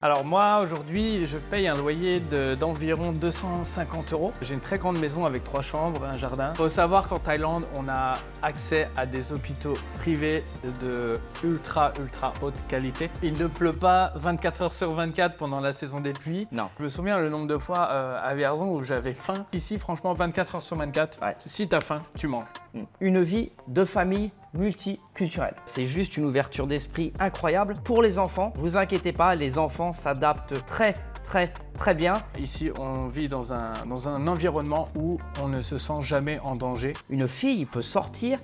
Alors moi, aujourd'hui, je paye un loyer d'environ 250 €. J'ai une très grande maison avec 3 chambres, un jardin. Il faut savoir qu'en Thaïlande, on a accès à des hôpitaux privés de ultra haute qualité. Il ne pleut pas 24 heures sur 24 pendant la saison des pluies. Non. Je me souviens le nombre de fois à Vierzon où j'avais faim. Ici, franchement, 24 heures sur 24, Ouais. si t'as faim, tu manges. Une vie de famille multiculturelle. C'est juste une ouverture d'esprit incroyable. Pour les enfants, vous inquiétez pas, les enfants s'adaptent très bien. Ici, on vit dans un environnement où on ne se sent jamais en danger. Une fille peut sortir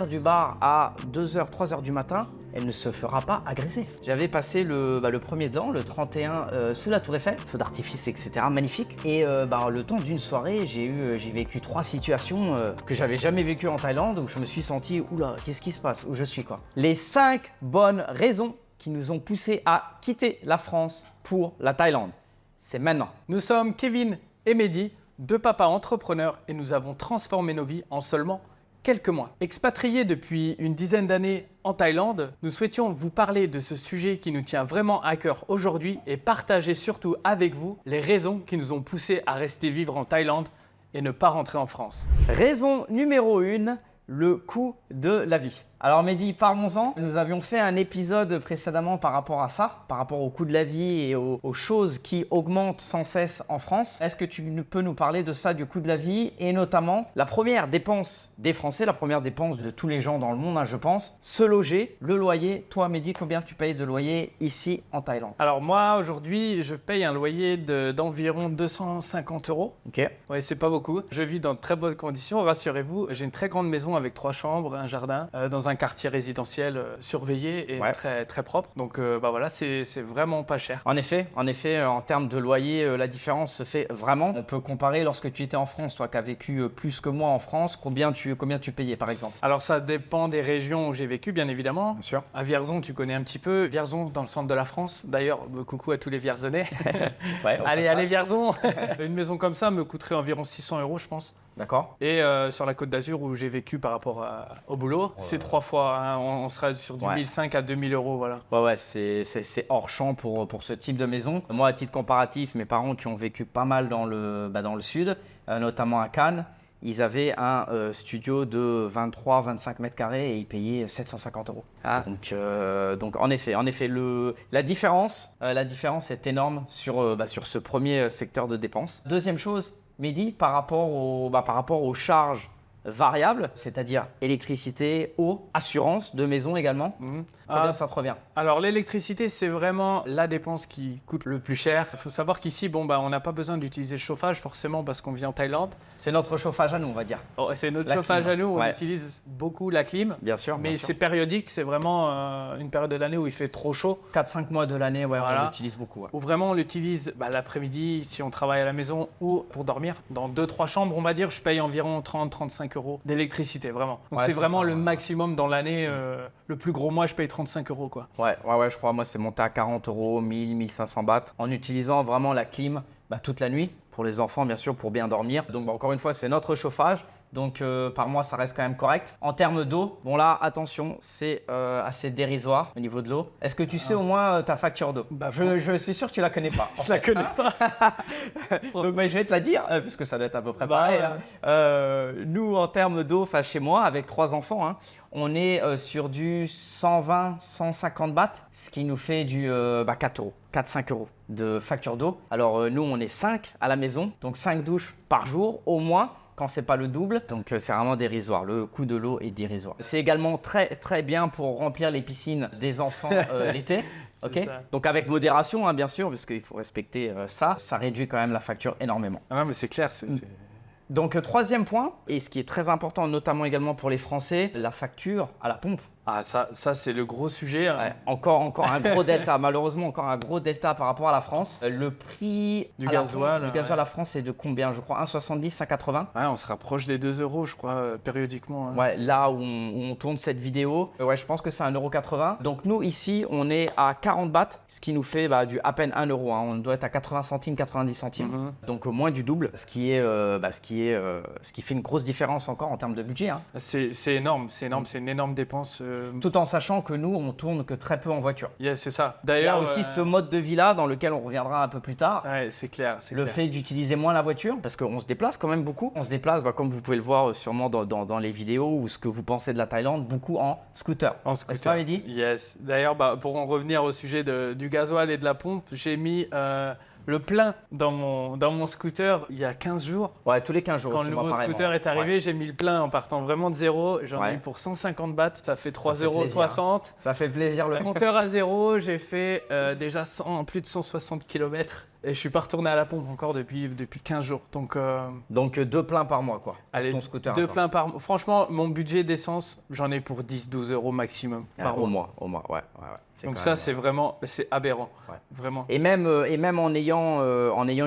du bar à 2h, 3h du matin, elle ne se fera pas agresser. J'avais passé le premier de l'an, le 31, sous la Tour Eiffel, feu d'artifice, etc. Magnifique. Et le temps d'une soirée, j'ai vécu 3 situations que j'avais jamais vécues en Thaïlande où je me suis senti, oula, qu'est-ce qui se passe? Où je suis quoi? Les 5 bonnes raisons qui nous ont poussés à quitter la France pour la Thaïlande. C'est maintenant. Nous sommes Kevin et Mehdi, deux papas entrepreneurs, et nous avons transformé nos vies en seulement quelques mois. Expatriés depuis une dizaine d'années en Thaïlande, nous souhaitions vous parler de ce sujet qui nous tient vraiment à cœur aujourd'hui et partager surtout avec vous les raisons qui nous ont poussés à rester vivre en Thaïlande et ne pas rentrer en France. Raison numéro 1, le coût de la vie. Alors Mehdi, parlons-en. Nous avions fait un épisode précédemment par rapport à ça, par rapport au coût de la vie et aux choses qui augmentent sans cesse en France. Est-ce que tu peux nous parler de ça, du coût de la vie et notamment la première dépense des Français, la première dépense de tous les gens dans le monde, je pense, se loger, le loyer. Toi Mehdi, combien tu payes de loyer ici en Thaïlande? Alors moi, aujourd'hui, je paye un loyer d'environ 250 €. Ok. Ouais, c'est pas beaucoup. Je vis dans de très bonnes conditions, rassurez-vous. J'ai une très grande maison avec 3 chambres, un jardin, dans un quartier résidentiel surveillé et Ouais. très propre. Donc voilà, c'est vraiment pas cher. En effet, en termes de loyer, la différence se fait vraiment. On peut comparer lorsque tu étais en France, toi qui as vécu plus que moi en France, combien tu payais par exemple? Alors ça dépend des régions où j'ai vécu, bien évidemment. Bien sûr. À Vierzon, tu connais un petit peu. Vierzon, dans le centre de la France. D'ailleurs, coucou à tous les Vierzonais. Ouais, Allez Vierzon. Une maison comme ça me coûterait environ 600 €, je pense. D'accord. Et sur la Côte d'Azur où j'ai vécu par rapport au boulot, c'est 3 fois. Hein, on sera sur du Ouais. 1500 à 2000 €, voilà. Ouais, c'est hors champ pour ce type de maison. Moi, à titre comparatif, mes parents qui ont vécu pas mal dans le sud, notamment à Cannes, ils avaient un studio de 23-25 mètres carrés et ils payaient 750 €. Ah. Donc en effet, la différence est énorme sur ce premier secteur de dépenses. Deuxième chose, Mehdi, par rapport aux charges variables, c'est-à-dire électricité, eau, assurance de maison également, combien ça te revient? Alors l'électricité, c'est vraiment la dépense qui coûte le plus cher. Il faut savoir qu'ici, on n'a pas besoin d'utiliser le chauffage forcément parce qu'on vit en Thaïlande. C'est notre chauffage à nous, on va dire. Oh, c'est notre La chauffage clim. à nous, on Ouais. utilise beaucoup la clim. Bien sûr. Mais c'est périodique, c'est vraiment une période de l'année où il fait trop chaud. 4-5 mois de l'année, ouais, Voilà. on l'utilise beaucoup. Ouais. Où vraiment on l'utilise l'après-midi si on travaille à la maison ou pour dormir. Dans 2-3 chambres, on va dire, je paye environ 30-35 € d'électricité, vraiment. Donc Ouais, c'est c'est vraiment ça, le ouais. maximum dans l'année. Le plus gros mois, je paye 35 € quoi. Ouais, je crois, moi, c'est monté à 40 €, 1000, 1500 bahts, en utilisant vraiment la clim toute la nuit, pour les enfants, bien sûr, pour bien dormir. Donc, encore une fois, c'est notre chauffage. Donc, par mois, ça reste quand même correct. En termes d'eau, bon là, attention, c'est assez dérisoire au niveau de l'eau. Est-ce que tu sais au moins ta facture d'eau? Je suis sûr que tu la connais pas. Je la connais pas. Donc je vais te la dire, puisque ça doit être à peu près Bah, pareil. ouais. Hein. Nous, en termes d'eau, chez moi, avec 3 enfants, hein, on est sur du 120-150 bahts, ce qui nous fait du 4 €, 4-5 € de facture d'eau. Alors nous, on est 5 à la maison, donc 5 douches par jour au moins, quand c'est pas le double. Donc c'est vraiment dérisoire, le coût de l'eau est dérisoire. C'est également très bien pour remplir les piscines des enfants l'été. C'est Ok. ça. Donc avec modération, hein, bien sûr, parce qu'il faut respecter ça réduit quand même la facture énormément. Ah non, mais c'est clair, c'est. Donc troisième point, et ce qui est très important notamment également pour les Français, la facture à la pompe. Ah ça c'est le gros sujet. Hein. Ouais, encore un gros delta, malheureusement encore un gros delta par rapport à la France. Le prix Du à la gasoil, pompe, du gasoil à la France, c'est de combien? Je crois 1,70, 1,80. Ouais, on se rapproche des 2 €, je crois, périodiquement. Hein. Ouais, là où on tourne cette vidéo, je pense que c'est 1,80 €. Donc nous ici, on est à 40 bahts, ce qui nous fait du à peine 1 €. Hein. On doit être à 80 centimes, 90 centimes. Donc moins du double, ce qui fait une grosse différence encore en termes de budget. Hein. C'est énorme, c'est une énorme dépense Tout en sachant que nous, on tourne que très peu en voiture. Yeah, c'est ça. Il y a D'ailleurs, aussi ce mode de vie-là dans lequel on reviendra un peu plus tard. ouais, c'est clair. Le fait d'utiliser moins la voiture, parce qu'on se déplace quand même beaucoup. On se déplace, comme vous pouvez le voir sûrement dans les vidéos ou ce que vous pensez de la Thaïlande, beaucoup en scooter. En N'est-ce scooter. pas, Mehdi? Yes. D'ailleurs, pour en revenir au sujet du gasoil et de la pompe, j'ai mis le plein dans mon scooter il y a 15 jours. Ouais, tous les 15 jours. Quand aussi, le moi, nouveau pareillement. scooter est arrivé, Ouais. j'ai mis le plein en partant vraiment de zéro. J'en ai Ouais. eu pour 150 bahts, ça fait fait 3,60 €. Ça fait plaisir le Compteur à zéro, j'ai fait déjà plus de 160 km et je suis pas retourné à la pompe encore depuis 15 jours. Donc, Donc 2 pleins par mois, quoi. allez, ton scooter. 2 encore. pleins par mois. Franchement, mon budget d'essence, j'en ai pour 10-12 € maximum par Au mois. mois, ouais. Donc quand ça, même, c'est aberrant. Ouais. Vraiment. Et même en ayant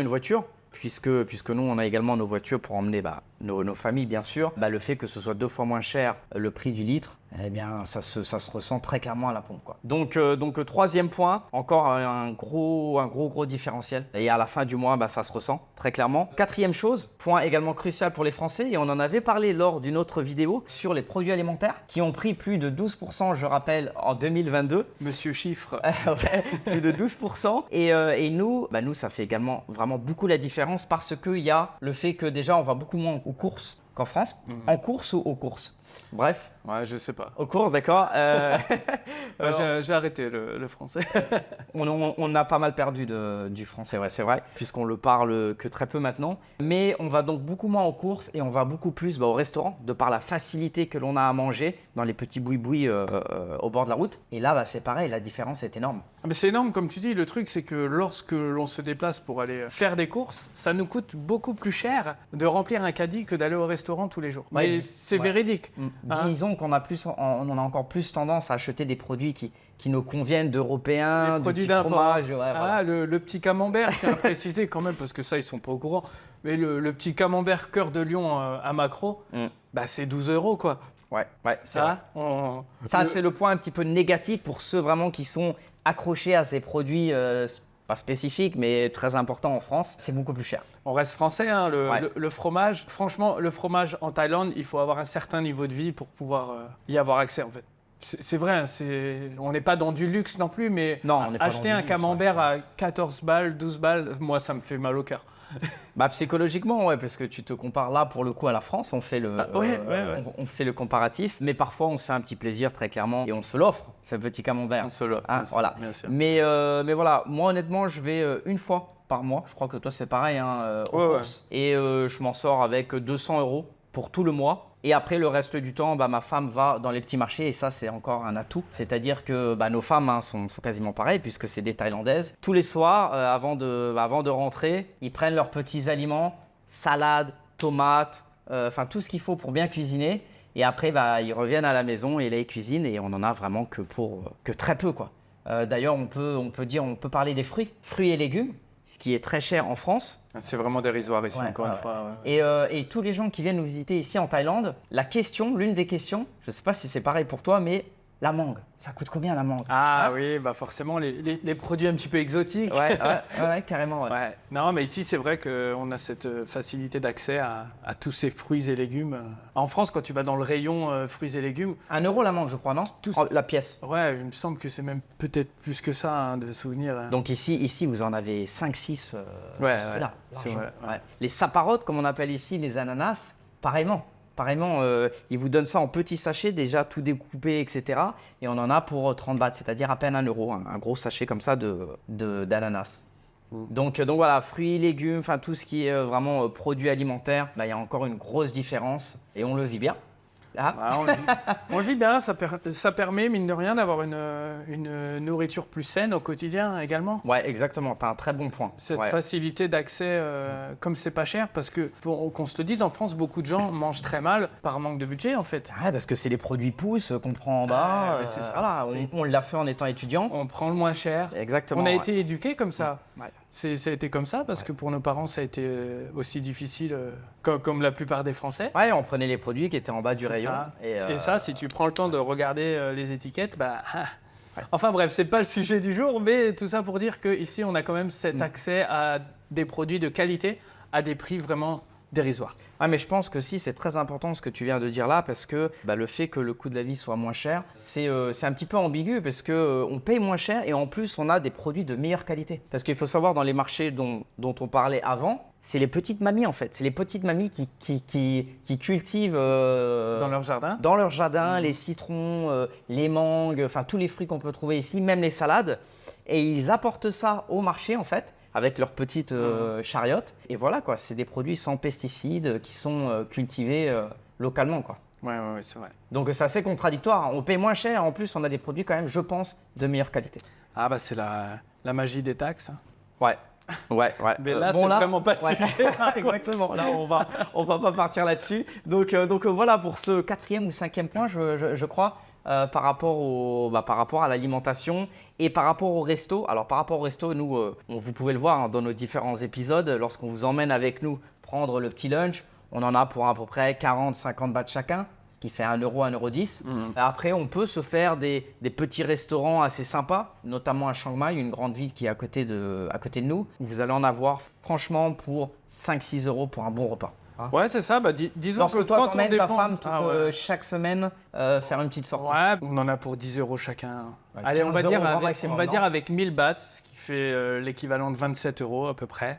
une voiture, puisque nous, on a également nos voitures pour emmener nos familles, bien sûr, le fait que ce soit 2 fois moins cher le prix du litre, eh bien, ça se ressent très clairement à la pompe, quoi. Donc, troisième point, encore un gros différentiel. Et à la fin du mois, ça se ressent très clairement. Quatrième chose, point également crucial pour les Français, et on en avait parlé lors d'une autre vidéo sur les produits alimentaires qui ont pris plus de 12%, je rappelle, en 2022. Monsieur Chiffre. Ouais, plus de 12%. Et nous, ça fait également vraiment beaucoup la différence parce qu'il y a le fait que déjà, on va beaucoup moins aux courses qu'en France. En course ou aux courses? Bref, Ouais, je sais pas. aux courses, d'accord. Ouais, j'ai arrêté le français. On a pas mal perdu du français, ouais, c'est vrai, puisqu'on le parle que très peu maintenant. Mais on va donc beaucoup moins aux courses et on va beaucoup plus au restaurant, de par la facilité que l'on a à manger dans les petits boui-boui au bord de la route. Et là, c'est pareil, la différence est énorme. Mais c'est énorme, comme tu dis. Le truc, c'est que lorsque l'on se déplace pour aller faire des courses, ça nous coûte beaucoup plus cher de remplir un caddie que d'aller au restaurant tous les jours. Ouais, Mais c'est ouais. véridique. Hein. Disons qu'on a encore plus tendance à acheter des produits qui nous conviennent d'européens, Les de produits petits d'import. fromages. Ouais, voilà. Ah, le petit camembert, je tiens à préciser quand même, parce que ça, ils sont pas au courant. Mais le petit camembert cœur de lion à Macro, c'est 12 €, quoi. Ouais, c'est vrai. Ça, C'est le point un petit peu négatif pour ceux vraiment qui sont accrochés à ces produits pas spécifiques, mais très importants en France. C'est beaucoup plus cher. on reste français, hein, Ouais. le fromage. Franchement, le fromage en Thaïlande, il faut avoir un certain niveau de vie pour pouvoir y avoir accès, en fait. C'est vrai, hein, on n'est pas dans du luxe non plus, mais Non, on n'est pas acheter dans du un luxe, camembert à 14 balles, 12 balles, moi, ça me fait mal au cœur. Psychologiquement, ouais, parce que tu te compares là pour le coup à la France, on fait le, ouais. on fait le comparatif, mais parfois on se fait un petit plaisir très clairement et on se l'offre, ce petit camembert. On se l'offre, Hein, bien sûr, voilà. bien sûr. Mais voilà, moi honnêtement, je vais une fois par mois. Je crois que toi c'est pareil aux Ouais, courses. Et je m'en sors avec 200 € pour tout le mois. Et après le reste du temps, ma femme va dans les petits marchés et ça c'est encore un atout. C'est-à-dire que nos femmes sont quasiment pareilles puisque c'est des Thaïlandaises. Tous les soirs, avant de rentrer, ils prennent leurs petits aliments, salade, tomates, enfin tout ce qu'il faut pour bien cuisiner. Et après, ils reviennent à la maison et là ils cuisinent et on en a vraiment que très peu, quoi. D'ailleurs, on peut parler des fruits et légumes, ce qui est très cher en France. C'est vraiment dérisoire ici, Ouais, encore ouais, une fois. Ouais. Et tous les gens qui viennent nous visiter ici en Thaïlande, l'une des questions, je ne sais pas si c'est pareil pour toi, mais la mangue, ça coûte combien la mangue? Ah Hein? oui, forcément, les produits un petit peu exotiques. Ouais, carrément. Ouais. Ouais. Non, mais ici, c'est vrai qu'on a cette facilité d'accès à tous ces fruits et légumes. En France, quand tu vas dans le rayon fruits et légumes, 1 € la mangue, je crois, non? La pièce. ouais, il me semble que c'est même peut-être plus que ça, hein, de souvenirs. Hein. Donc ici, vous en avez 5-6. Ouais, là, c'est largement. vrai. Ouais. Les saparotes, comme on appelle ici les ananas, pareillement, ils vous donnent ça en petits sachets, déjà tout découpé, etc. Et on en a pour 30 bahts, c'est-à-dire à peine 1 €, un gros sachet comme ça d'ananas. Donc voilà, fruits, légumes, enfin tout ce qui est vraiment produits alimentaires, il y a encore une grosse différence et on le vit bien. Ah. Ouais, on le vit bien, ça permet, mine de rien, d'avoir une nourriture plus saine au quotidien également. Ouais, exactement, tu as un très bon point. Cette Ouais. facilité d'accès, comme c'est pas cher, parce que, qu'on se le dise, en France, beaucoup de gens mangent très mal par manque de budget, en fait. Ouais, parce que c'est les produits pouces qu'on prend en bas. Ouais, c'est ça. Voilà, on l'a fait en étant étudiant. On prend le moins cher. Exactement. On a ouais. été éduqués comme ça. Ouais. Ça a été comme ça parce que pour nos parents, ça a été aussi difficile comme la plupart des Français. Ouais, on prenait les produits qui étaient en bas du C'est rayon. ça. Et Et ça, si tu prends le temps de regarder les étiquettes, Enfin bref, c'est pas le sujet du jour, mais tout ça pour dire qu'ici, on a quand même cet accès à des produits de qualité à des prix vraiment dérisoire. Ah, mais je pense que si, c'est très important ce que tu viens de dire là, parce que le fait que le coût de la vie soit moins cher, c'est un petit peu ambigu, parce que on paye moins cher et en plus on a des produits de meilleure qualité. Parce qu'il faut savoir, dans les marchés dont on parlait avant, c'est les petites mamies en fait. C'est les petites mamies qui cultivent Dans leur jardin. dans leur jardin les citrons, les mangues, enfin tous les fruits qu'on peut trouver ici, même les salades. Et ils apportent ça au marché en fait, avec leurs petites chariotes. Et voilà quoi, c'est des produits sans pesticides qui sont cultivés localement quoi. Ouais, c'est vrai. Donc c'est assez contradictoire. On paye moins cher, en plus on a des produits quand même, je pense, de meilleure qualité. Ah bah c'est la magie des taxes. Ouais. Mais là, c'est vraiment pas ouais. Exactement. Là, on va pas partir là-dessus. Donc voilà pour ce 4e ou 5e point, je crois, par rapport à l'alimentation et par rapport au resto. Alors par rapport au resto, nous, vous pouvez le voir dans nos différents épisodes, lorsqu'on vous emmène avec nous prendre le petit lunch, on en a pour à peu près 40-50 bahts chacun, ce qui fait 1 euro, 1,10 €. Après, on peut se faire des petits restaurants assez sympas, notamment à Chiang Mai, une grande ville qui est à côté de nous. Vous allez en avoir franchement pour 5-6 € pour un bon repas. Ouais, c'est ça. Bah, disons Lorsque que toi, quand on t'emmènes ta femme dépense… chaque semaine faire une petite sortie. Ouais, on en a pour 10 € chacun. Ouais, Allez, on va 15 € dire grand avec, maximum, on va non dire avec 1000 bahts, ce qui fait l'équivalent de 27 € à peu près.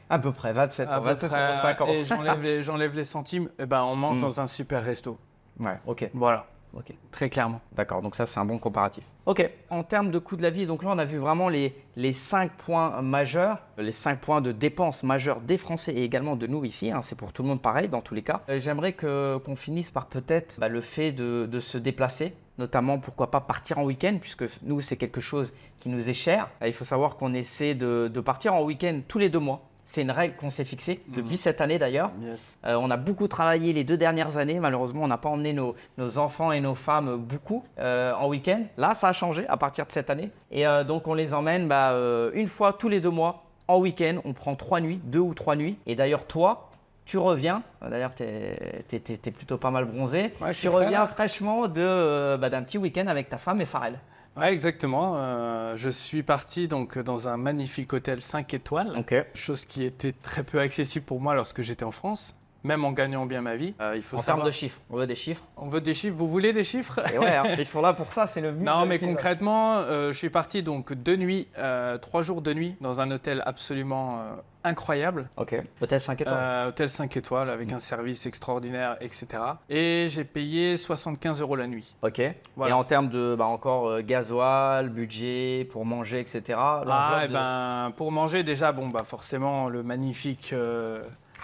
À peu près, 27 À €, peu 27 près, €, 50. Et j'enlève les centimes, et ben on mange dans un super resto. Ouais, ok. Voilà, Ok. très clairement. D'accord, donc ça c'est un bon comparatif. Ok, en termes de coût de la vie, donc là on a vu vraiment les 5 points majeurs, les 5 points de dépenses majeures des Français et également de nous ici, hein, c'est pour tout le monde pareil dans tous les cas. J'aimerais qu'on finisse par peut-être le fait de se déplacer, notamment pourquoi pas partir en week-end, puisque nous c'est quelque chose qui nous est cher. Il faut savoir qu'on essaie de partir en week-end tous les 2 mois. C'est une règle qu'on s'est fixée depuis cette année d'ailleurs. Yes. On a beaucoup travaillé les 2 dernières années. Malheureusement, on n'a pas emmené nos enfants et nos femmes beaucoup en week-end. Là, ça a changé à partir de cette année. Et donc, on les emmène une fois tous les 2 mois en week-end. On prend 3 nuits, 2 ou 3 nuits. Et d'ailleurs, toi, tu reviens. D'ailleurs, tu es plutôt pas mal bronzé. Ouais, je suis tu reviens frais, fraîchement d'un petit week-end avec ta femme et Farrell. Ouais, exactement. Je suis parti donc dans un magnifique hôtel 5 étoiles, Ok. chose qui était très peu accessible pour moi lorsque j'étais en France, même en gagnant bien ma vie. Il faut En savoir… termes de chiffres, on veut des chiffres. On veut des chiffres. Vous voulez des chiffres? Et ouais, hein, ils sont là pour ça, c'est le but. Non, de mais l'épisode. concrètement, je suis parti donc 2 nuits, 3 jours de nuit dans un hôtel absolument incroyable. Ok, hôtel 5 étoiles. Hôtel 5 étoiles avec un service extraordinaire, etc. Et j'ai payé 75 € la nuit. Ok. Voilà. Et en termes de encore gasoil, budget pour manger, etc. Pour manger déjà, forcément le magnifique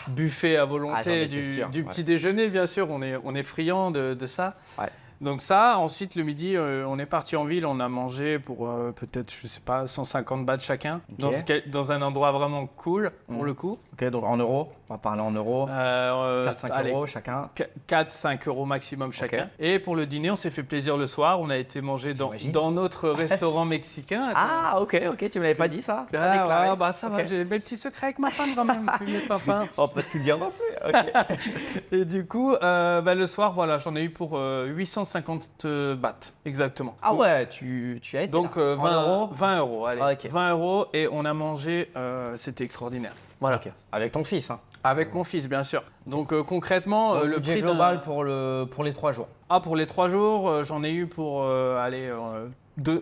buffet à Ah, j'en volonté étais sûr, du ouais. petit déjeuner, bien sûr, on est friand de ça. Ouais. Donc ça, ensuite le midi, on est parti en ville, on a mangé pour peut-être, je sais pas, 150 bahts chacun, Ok. dans un endroit vraiment cool pour le coup. Ok, donc en euros, on va parler en euros. 4-5 allez, euros chacun. 4-5 € maximum chacun. Ok. Et pour le dîner, on s'est fait plaisir le soir. On a été manger J'imagine. dans notre restaurant mexicain. Ah, ok, tu me l'avais pas dit ça. Pas Ah, déclaré. ouais, ça va, Ok. j'ai mes petits secrets avec ma femme quand même, puis mes papins. Oh, pas tu le dire non plus. Ok. Et du coup, le soir, voilà, j'en ai eu pour 850 bahts, exactement. Ah ouais, tu as été Donc là. En 20 €, allez. Ah, ok. 20 € et on a mangé, c'était extraordinaire. Voilà. Ok. Avec ton fils. Hein. Avec mon fils, bien sûr. Donc concrètement, Donc, le budget prix global pour les 3 jours. pour les 3 jours, j'en ai eu pour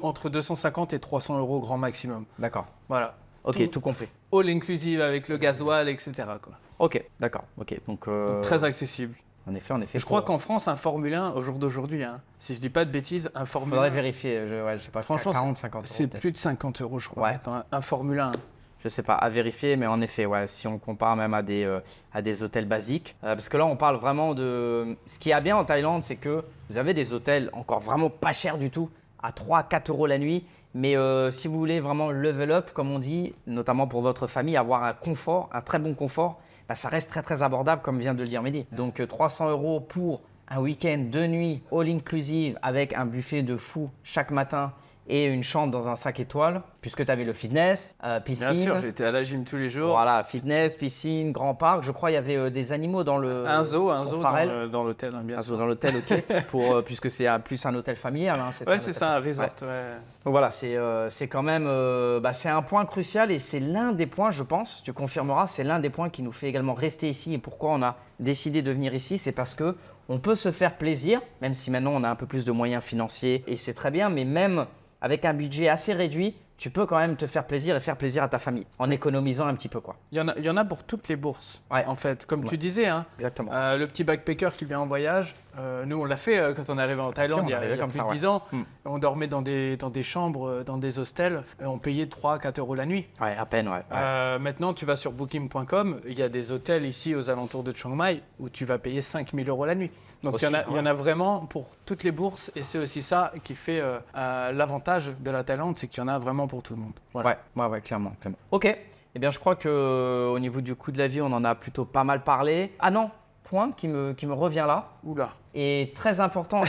entre 250 et 300 € grand maximum. D'accord. Voilà. Ok, tout compris. All inclusive avec le gasoil, etc. quoi. Ok, d'accord. Ok, donc Très accessible. en effet. Je crois qu'en France, un Formule 1, au jour d'aujourd'hui, si je dis pas de bêtises, un Formule faudrait 1, vérifier. Je sais pas. franchement, 40-50 euros. c'est peut-être. plus de 50 €, je crois. Ouais. maintenant, un Formule 1. Je sais pas, à vérifier, mais en effet, ouais, si on compare même à des hôtels basiques. Parce que là, on parle vraiment de… Ce qui est bien en Thaïlande, c'est que vous avez des hôtels encore vraiment pas chers du tout, à 3-4 € la nuit. Mais si vous voulez vraiment level up, comme on dit, notamment pour votre famille, avoir un confort, un très bon confort, ça reste très très abordable, comme vient de le dire Mehdi. Donc 300 € pour un week-end, 2 nuits, all inclusive, avec un buffet de fou chaque matin et une chambre dans un 5 étoiles, puisque tu avais le fitness, piscine. Bien sûr, j'étais à la gym tous les jours. Voilà, fitness, piscine, grand parc. Je crois il y avait des animaux dans le... Un zoo dans l'hôtel, hein, bien un sûr. zoo dans l'hôtel, ok, puisque c'est plus un hôtel familial. Hein, Ouais, c'est ça, un resort. Ouais. Ouais. Donc voilà, c'est quand même c'est un point crucial et c'est l'un des points, je pense, tu confirmeras, c'est l'un des points qui nous fait également rester ici et pourquoi on a décidé de venir ici, c'est parce que on peut se faire plaisir, même si maintenant on a un peu plus de moyens financiers et c'est très bien, mais même avec un budget assez réduit, tu peux quand même te faire plaisir et faire plaisir à ta famille en économisant un petit peu quoi. Il y en a pour toutes les bourses, Ouais. en fait. Comme tu Ouais. disais, hein, Exactement. le petit backpacker qui vient en voyage, nous on l'a fait quand on est arrivé en Thaïlande on il y a, arrivait il y a comme plus ça, de ouais. 10 ans. Mm. On dormait dans des chambres, dans des hostels. On payait 3-4 euros la nuit. Ouais, à peine, ouais. Maintenant, tu vas sur booking.com, il y a des hôtels ici aux alentours de Chiang Mai où tu vas payer 5 000 euros la nuit. Donc Aussi, il y en a vraiment pour toutes les bourses et c'est aussi ça qui fait l'avantage de la Thaïlande, c'est qu'il y en a vraiment pour tout le monde. Voilà. Ouais, clairement. Ok, eh bien je crois qu'au niveau du coût de la vie, on en a plutôt pas mal parlé. Ah non, point qui me revient là, Oula. et très important,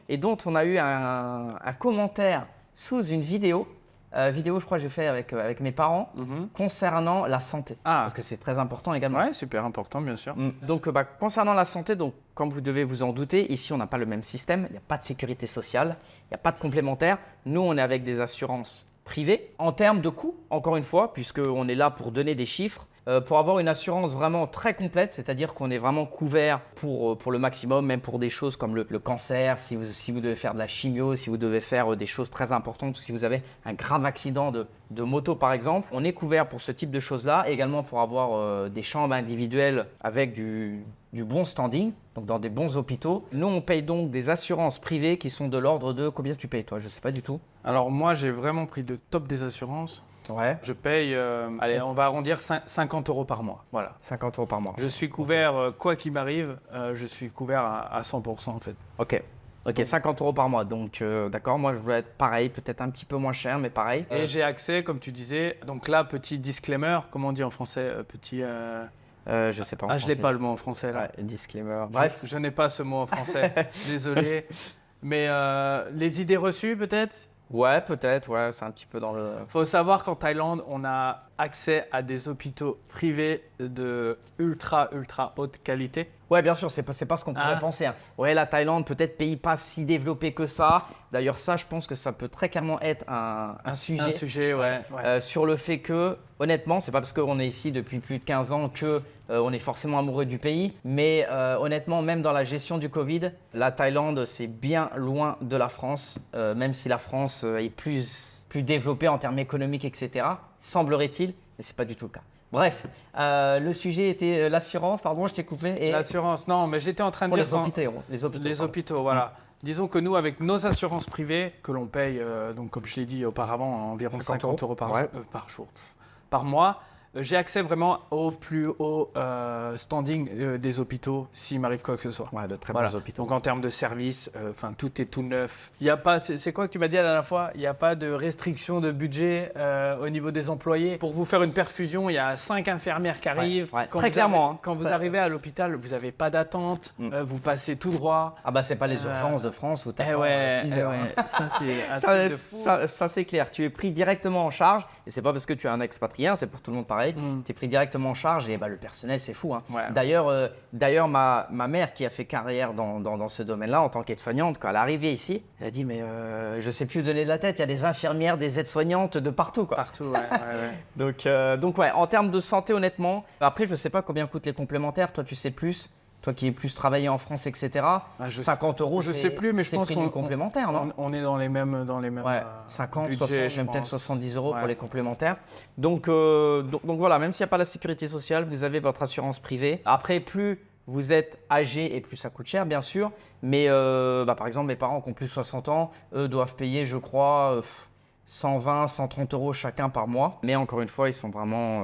et dont on a eu un commentaire sous une vidéo, je crois que j'ai fait avec mes parents, concernant la santé. Ah. Parce que c'est très important également. Ouais, super important, bien sûr. Donc, concernant la santé, donc, comme vous devez vous en douter, ici, on n'a pas le même système. Il n'y a pas de sécurité sociale, il n'y a pas de complémentaire. Nous, on est avec des assurances privées. En termes de coûts, encore une fois, puisqu'on est là pour donner des chiffres, pour avoir une assurance vraiment très complète, c'est-à-dire qu'on est vraiment couvert pour le maximum, même pour des choses comme le cancer, si vous devez faire de la chimio, si vous devez faire des choses très importantes, ou si vous avez un grave accident de moto par exemple, on est couvert pour ce type de choses-là, également pour avoir des chambres individuelles avec du bon standing, donc dans des bons hôpitaux. Nous, on paye donc des assurances privées qui sont de l'ordre de… Combien tu payes toi? Je ne sais pas du tout. Alors moi, j'ai vraiment pris le top des assurances. Ouais. Je paye, allez, on va arrondir 50 euros par mois. Voilà. 50 euros par mois. Je suis couvert, quoi qu'il m'arrive, je suis couvert à 100% en fait. Ok, 50 euros par mois. Donc, d'accord, moi je voulais être pareil, peut-être un petit peu moins cher, mais pareil. Et j'ai accès, comme tu disais, donc là, petit disclaimer, comment on dit en français petit, je sais pas. en je l'ai français. pas le mot en français là. Ouais, disclaimer. Bref, je n'ai pas ce mot en français, désolé. Mais les idées reçues peut-être. Ouais, peut-être, ouais, c'est un petit peu dans le… Faut savoir qu'en Thaïlande, on a accès à des hôpitaux privés de ultra haute qualité. Ouais, bien sûr, c'est pas ce qu'on pourrait penser. Hein. Ouais, la Thaïlande, peut-être pays pas si développé que ça. D'ailleurs, ça, je pense que ça peut très clairement être un sujet. Un sujet, ouais. Sur le fait que, honnêtement, c'est pas parce qu'on est ici depuis plus de 15 ans que on est forcément amoureux du pays. Mais honnêtement, même dans la gestion du Covid, la Thaïlande, c'est bien loin de la France. Même si la France est plus développée en termes économiques, etc. Semblerait-il, mais c'est pas du tout le cas. Bref, le sujet était l'assurance, pardon, je t'ai coupé. Et L'assurance, non, mais j'étais en train de pour dire… les hôpitaux. Les hôpitaux, voilà. Disons que nous, avec nos assurances privées, que l'on paye, donc comme je l'ai dit auparavant, environ 50 euros par jour, par mois, j'ai accès vraiment au plus haut standing des hôpitaux s'il m'arrive quoi que ce soit. Ouais, de très Voilà. bons hôpitaux. Donc en termes de service, tout est tout neuf. Il y a pas, c'est quoi que tu m'as dit la dernière fois? Il n'y a pas de restriction de budget au niveau des employés. Pour vous faire une perfusion, il y a 5 infirmières qui arrivent. Ouais, Quand très vous clairement. Quand vous arrivez à l'hôpital, vous n'avez pas d'attente, vous passez tout droit. Ah bah c'est pas les urgences de France où tu attends 6 heures. Ça c'est un truc de fou. Ça, c'est clair, tu es pris directement en charge et c'est pas parce que tu es un expatrié, hein, c'est pour tout le monde pareil, tu es pris directement en charge et le personnel c'est fou. Hein. Ouais. D'ailleurs ma mère qui a fait carrière dans ce domaine-là en tant qu'aide-soignante, quand elle est arrivée ici, elle a dit mais je sais plus où donner de la tête, il y a des infirmières, des aides-soignantes de partout. Quoi. Partout, ouais. Donc ouais, en termes de santé honnêtement, après je sais pas combien coûtent les complémentaires, toi tu sais plus. Toi qui es plus travaillé en France, etc. 50 euros, je sais plus, mais je pense qu'on complémentaire, non? On est dans les mêmes ouais, 50, budgets, 60, même peut-être 70 euros ouais. pour les complémentaires. Donc voilà, même s'il n'y a pas la sécurité sociale, vous avez votre assurance privée. Après, plus vous êtes âgé et plus ça coûte cher, bien sûr. Mais par exemple, mes parents qui ont plus de 60 ans, eux doivent payer, je crois, 120, 130 euros chacun par mois. Mais encore une fois, ils sont vraiment…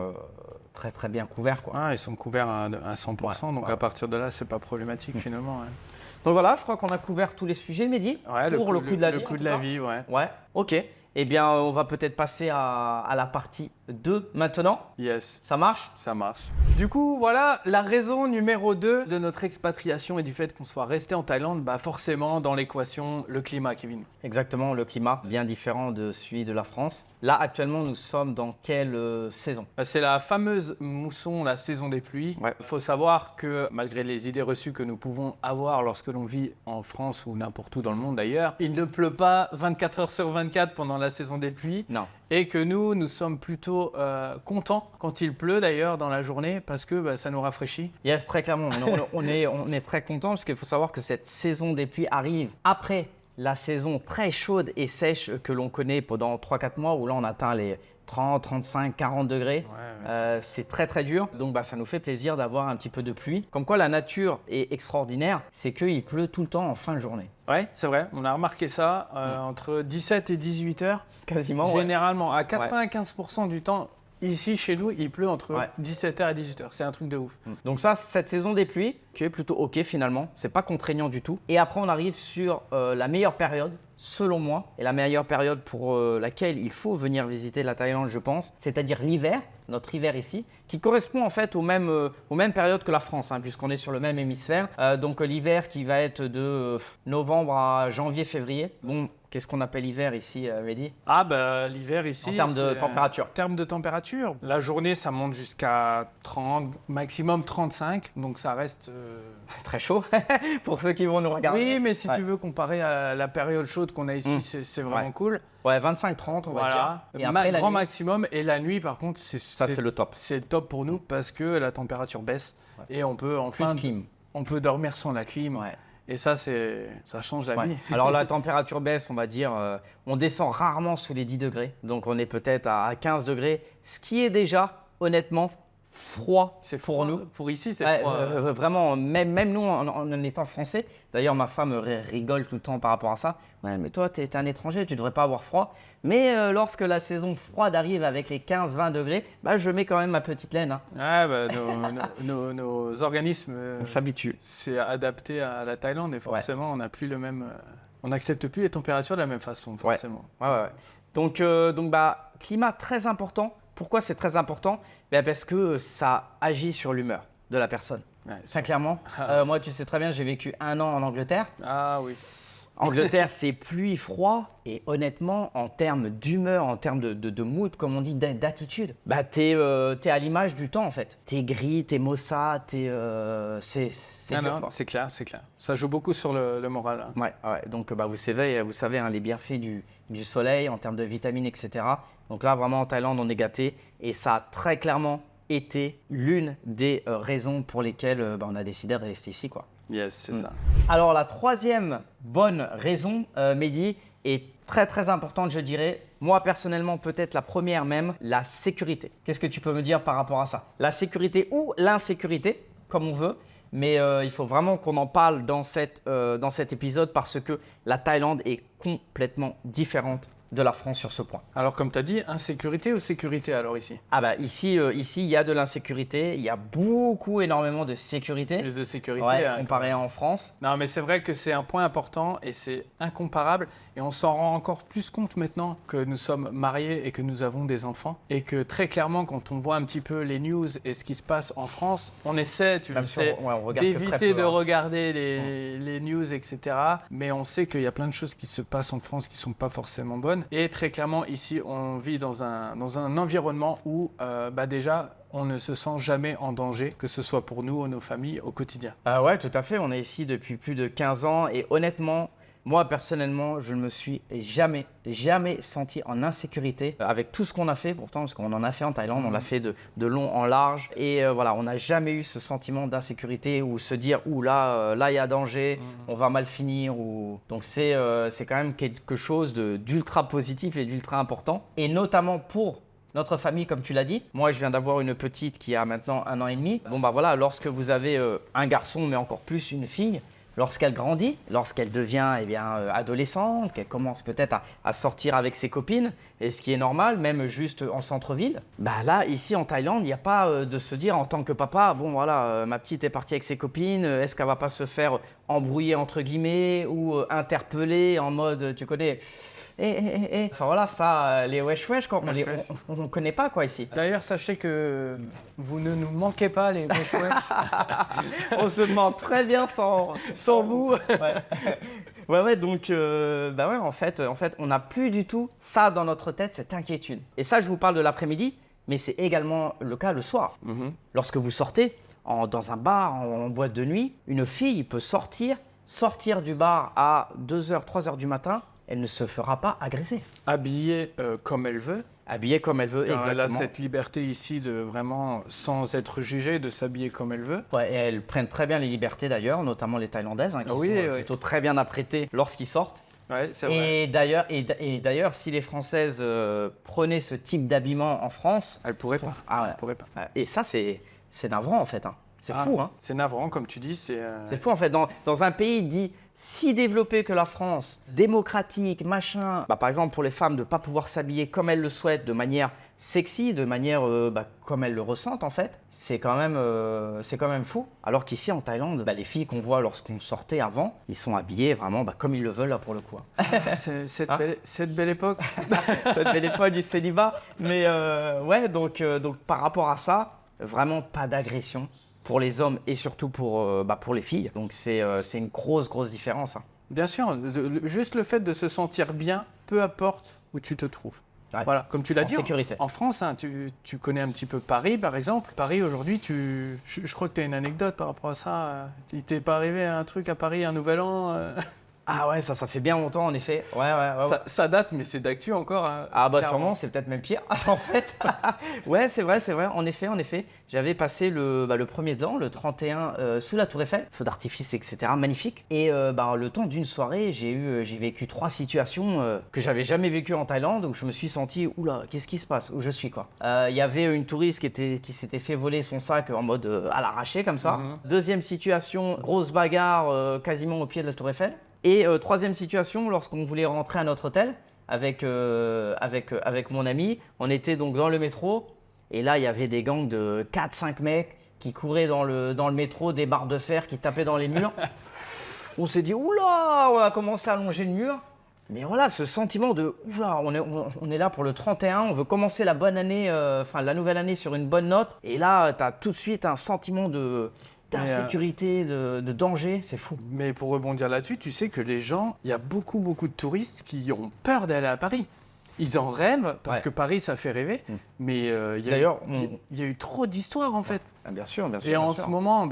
très bien couverts. Quoi. Ah, ils sont couverts à 100%, donc à partir de là, c'est pas problématique finalement. Ouais. Donc voilà, je crois qu'on a couvert tous les sujets, Mehdi, Ouais, pour le coût de la vie. Le coût de la vie, ouais. Ouais, ok. Eh bien, on va peut-être passer à la partie 2 maintenant. Yes. Ça marche? Ça marche. Du coup, voilà la raison numéro 2 de notre expatriation et du fait qu'on soit resté en Thaïlande, bah forcément dans l'équation, le climat, Kevin. Exactement, le climat bien différent de celui de la France. Là, actuellement, nous sommes dans quelle saison? Bah, c'est la fameuse mousson, la saison des pluies. Ouais. Il faut savoir que malgré les idées reçues que nous pouvons avoir lorsque l'on vit en France ou n'importe où dans le monde d'ailleurs, il ne pleut pas 24 heures sur 24 pendant la saison des pluies. Non. Et que nous sommes plutôt contents quand il pleut d'ailleurs dans la journée parce que bah, ça nous rafraîchit. Yes, très clairement, on est très content parce qu'il faut savoir que cette saison des pluies arrive après la saison très chaude et sèche que l'on connaît pendant 3-4 mois où là on atteint les 30, 35, 40 degrés. C'est très très dur. Donc bah, ça nous fait plaisir d'avoir un petit peu de pluie. Comme quoi la nature est extraordinaire, c'est qu'il pleut tout le temps en fin de journée. Ouais, c'est vrai, on a remarqué ça entre 17 et 18 heures. Quasiment, Généralement, à 95% du temps, ici chez nous, il pleut entre 17h et 18h. C'est un truc de ouf. Donc ça, cette saison des pluies, qui est plutôt ok finalement, c'est pas contraignant du tout. Et après, on arrive sur la meilleure période, selon moi, et la meilleure période pour laquelle il faut venir visiter la Thaïlande, je pense, c'est-à-dire l'hiver, notre hiver ici, qui correspond en fait aux mêmes périodes que la France, puisqu'on est sur le même hémisphère. Donc l'hiver qui va être de novembre à janvier-février. Bon, qu'est-ce qu'on appelle hiver ici, Mehdi? Ah bah l'hiver ici, en termes de température. En termes de température, la journée ça monte jusqu'à 30, maximum 35, donc ça reste très chaud pour ceux qui vont nous regarder. Oui, mais si tu veux comparer à la période chaude qu'on a ici, c'est vraiment cool. Ouais, 25-30 on va dire. Et après, grand maximum. Et la nuit, par contre, c'est le top. C'est le top pour nous parce que la température baisse et on peut enfin on peut dormir sans la clim. Ouais. Et ça, ça change la vie. Alors la température baisse, on va dire, on descend rarement sous les 10 degrés. Donc on est peut-être à 15 degrés, ce qui est déjà, honnêtement, froid. C'est pour nous. Pour ici, c'est froid. Vraiment, même nous, en étant français. D'ailleurs, ma femme rigole tout le temps par rapport à ça. Ouais, mais toi, tu es un étranger, tu ne devrais pas avoir froid. Mais lorsque la saison froide arrive avec les 15-20 degrés, bah, je mets quand même ma petite laine. Ah, bah, nos organismes s'habituent. C'est adapté à la Thaïlande et forcément, on n'a plus le même. On n'accepte plus les températures de la même façon, forcément. Ouais. Donc bah, climat très important. Pourquoi c'est très important? Parce que ça agit sur l'humeur de la personne. Ouais, ça, clairement. Moi, tu sais très bien, j'ai vécu 1 an en Angleterre. Ah oui. Angleterre, c'est pluie, froid. Et honnêtement, en termes d'humeur, en termes de mood, comme on dit, d'attitude, bah, t'es à l'image du temps en fait. T'es gris, t'es maussade, c'est clair. Ça joue beaucoup sur le moral. Ouais. Donc bah, vous savez les bienfaits du soleil en termes de vitamines, etc. Donc là, vraiment en Thaïlande, on est gâté. Et ça a très clairement été l'une des raisons pour lesquelles on a décidé de rester ici, quoi. Yes, c'est ça. Alors la troisième bonne raison, Mehdi, est très très importante, je dirais. Moi personnellement, peut-être la première même, la sécurité. Qu'est-ce que tu peux me dire par rapport à ça? La sécurité ou l'insécurité, comme on veut. Mais il faut vraiment qu'on en parle dans cet épisode parce que la Thaïlande est complètement différente de la France sur ce point. Alors comme tu as dit, insécurité ou sécurité alors ici? Ah bah ici il y a de l'insécurité, il y a énormément de sécurité. Plus de sécurité comparé en France. Non mais c'est vrai que c'est un point important et c'est incomparable et on s'en rend encore plus compte maintenant que nous sommes mariés et que nous avons des enfants et que très clairement quand on voit un petit peu les news et ce qui se passe en France, on essaie, tu le sais, d'éviter de regarder les news, etc. Mais on sait qu'il y a plein de choses qui se passent en France qui ne sont pas forcément bonnes. Et très clairement, ici, on vit dans un environnement où déjà, on ne se sent jamais en danger, que ce soit pour nous ou nos familles au quotidien. Ouais, tout à fait. On est ici depuis plus de 15 ans et honnêtement, moi personnellement, je ne me suis jamais senti en insécurité avec tout ce qu'on a fait pourtant, parce qu'on en a fait en Thaïlande, on l'a fait de long en large et voilà, on n'a jamais eu ce sentiment d'insécurité ou se dire ouh là il y a danger, on va mal finir ou donc c'est quand même quelque chose d'ultra positif et d'ultra important et notamment pour notre famille, comme tu l'as dit. Moi, je viens d'avoir une petite qui a maintenant 1 an et demi. Bon, bah voilà, lorsque vous avez un garçon, mais encore plus une fille, lorsqu'elle grandit, lorsqu'elle devient adolescente, qu'elle commence peut-être à sortir avec ses copines, et ce qui est normal, même juste en centre-ville, bah là, ici en Thaïlande, il n'y a pas de se dire en tant que papa, bon voilà, ma petite est partie avec ses copines, est-ce qu'elle va pas se faire embrouiller entre guillemets ou interpeller en mode, tu connais, Enfin voilà, ça, les wesh wesh, quoi, Wesh wesh. on connaît pas quoi ici. D'ailleurs, sachez que vous ne nous manquez pas, les wesh wesh. On se demande très bien sans vous. Ouais, donc, en fait, on n'a plus du tout ça dans notre tête, cette inquiétude. Et ça, je vous parle de l'après-midi, mais c'est également le cas le soir. Lorsque vous sortez dans un bar, en boîte de nuit, une fille peut sortir du bar à 2h, 3h du matin, elle ne se fera pas agresser. Habillée comme elle veut. Habillée comme elle veut, Car elle a exactement. cette liberté ici de vraiment, sans être jugée, de s'habiller comme elle veut. Ouais, et elles prennent très bien les libertés d'ailleurs, notamment les Thaïlandaises, qui Oui, sont oui. plutôt très bien apprêtées lorsqu'ils sortent. Ouais, c'est vrai. Et d'ailleurs, si les Françaises prenaient ce type d'habillement en France, Elle pourrait pas. ah ouais. Elle pourrait pas. Ouais. Et ça, c'est navrant en fait. Hein. C'est fou, hein. C'est navrant, comme tu dis. C'est C'est fou en fait. Dans un pays dit si développé que la France, démocratique, machin, par exemple pour les femmes de ne pas pouvoir s'habiller comme elles le souhaitent, de manière sexy, de manière comme elles le ressentent en fait, c'est quand même fou. Alors qu'ici en Thaïlande, les filles qu'on voit lorsqu'on sortait avant, ils sont habillés vraiment comme ils le veulent là pour le coup. cette belle époque. Cette belle époque du célibat. Mais donc par rapport à ça, vraiment pas d'agression pour les hommes et surtout pour les filles. Donc c'est une grosse différence. Hein. Bien sûr, juste le fait de se sentir bien, peu importe où tu te trouves. Ouais. Voilà, comme tu l'as dit. Sécurité. En France, hein, tu connais un petit peu Paris, par exemple. Paris, aujourd'hui, je crois que tu as une anecdote par rapport à ça. Il t'est pas arrivé un truc à Paris, un nouvel an Ah ouais, ça fait bien longtemps en effet. Ouais. Ça date, mais c'est d'actu encore. Hein, Ah bah clairement. sûrement, c'est peut-être même pire en fait. Ouais, c'est vrai. En effet. J'avais passé le premier de l'an, le 31, sous la Tour Eiffel, feu d'artifice, etc. Magnifique. Et le temps d'une soirée, j'ai vécu 3 situations que j'avais jamais vécues en Thaïlande où je me suis senti, oula, qu'est-ce qui se passe? Où je suis quoi? Il y avait une touriste qui s'était fait voler son sac en mode à l'arraché comme ça. Deuxième situation, grosse bagarre quasiment au pied de la Tour Eiffel. Et troisième situation, lorsqu'on voulait rentrer à notre hôtel avec mon ami, on était donc dans le métro et là il y avait des gangs de 4-5 mecs qui couraient dans le métro, des barres de fer qui tapaient dans les murs. On s'est dit oula, on a commencé à longer le mur. Mais voilà, ce sentiment de oula, on est là pour le 31, on veut commencer la bonne année, la nouvelle année sur une bonne note. Et là, tu as tout de suite un sentiment d'insécurité, de danger, c'est fou. Mais pour rebondir là-dessus, tu sais que les gens, il y a beaucoup de touristes qui ont peur d'aller à Paris. Ils en rêvent parce que Paris, ça fait rêver. Mais il y a eu trop d'histoires en fait. Ah, bien sûr. Et en ce moment,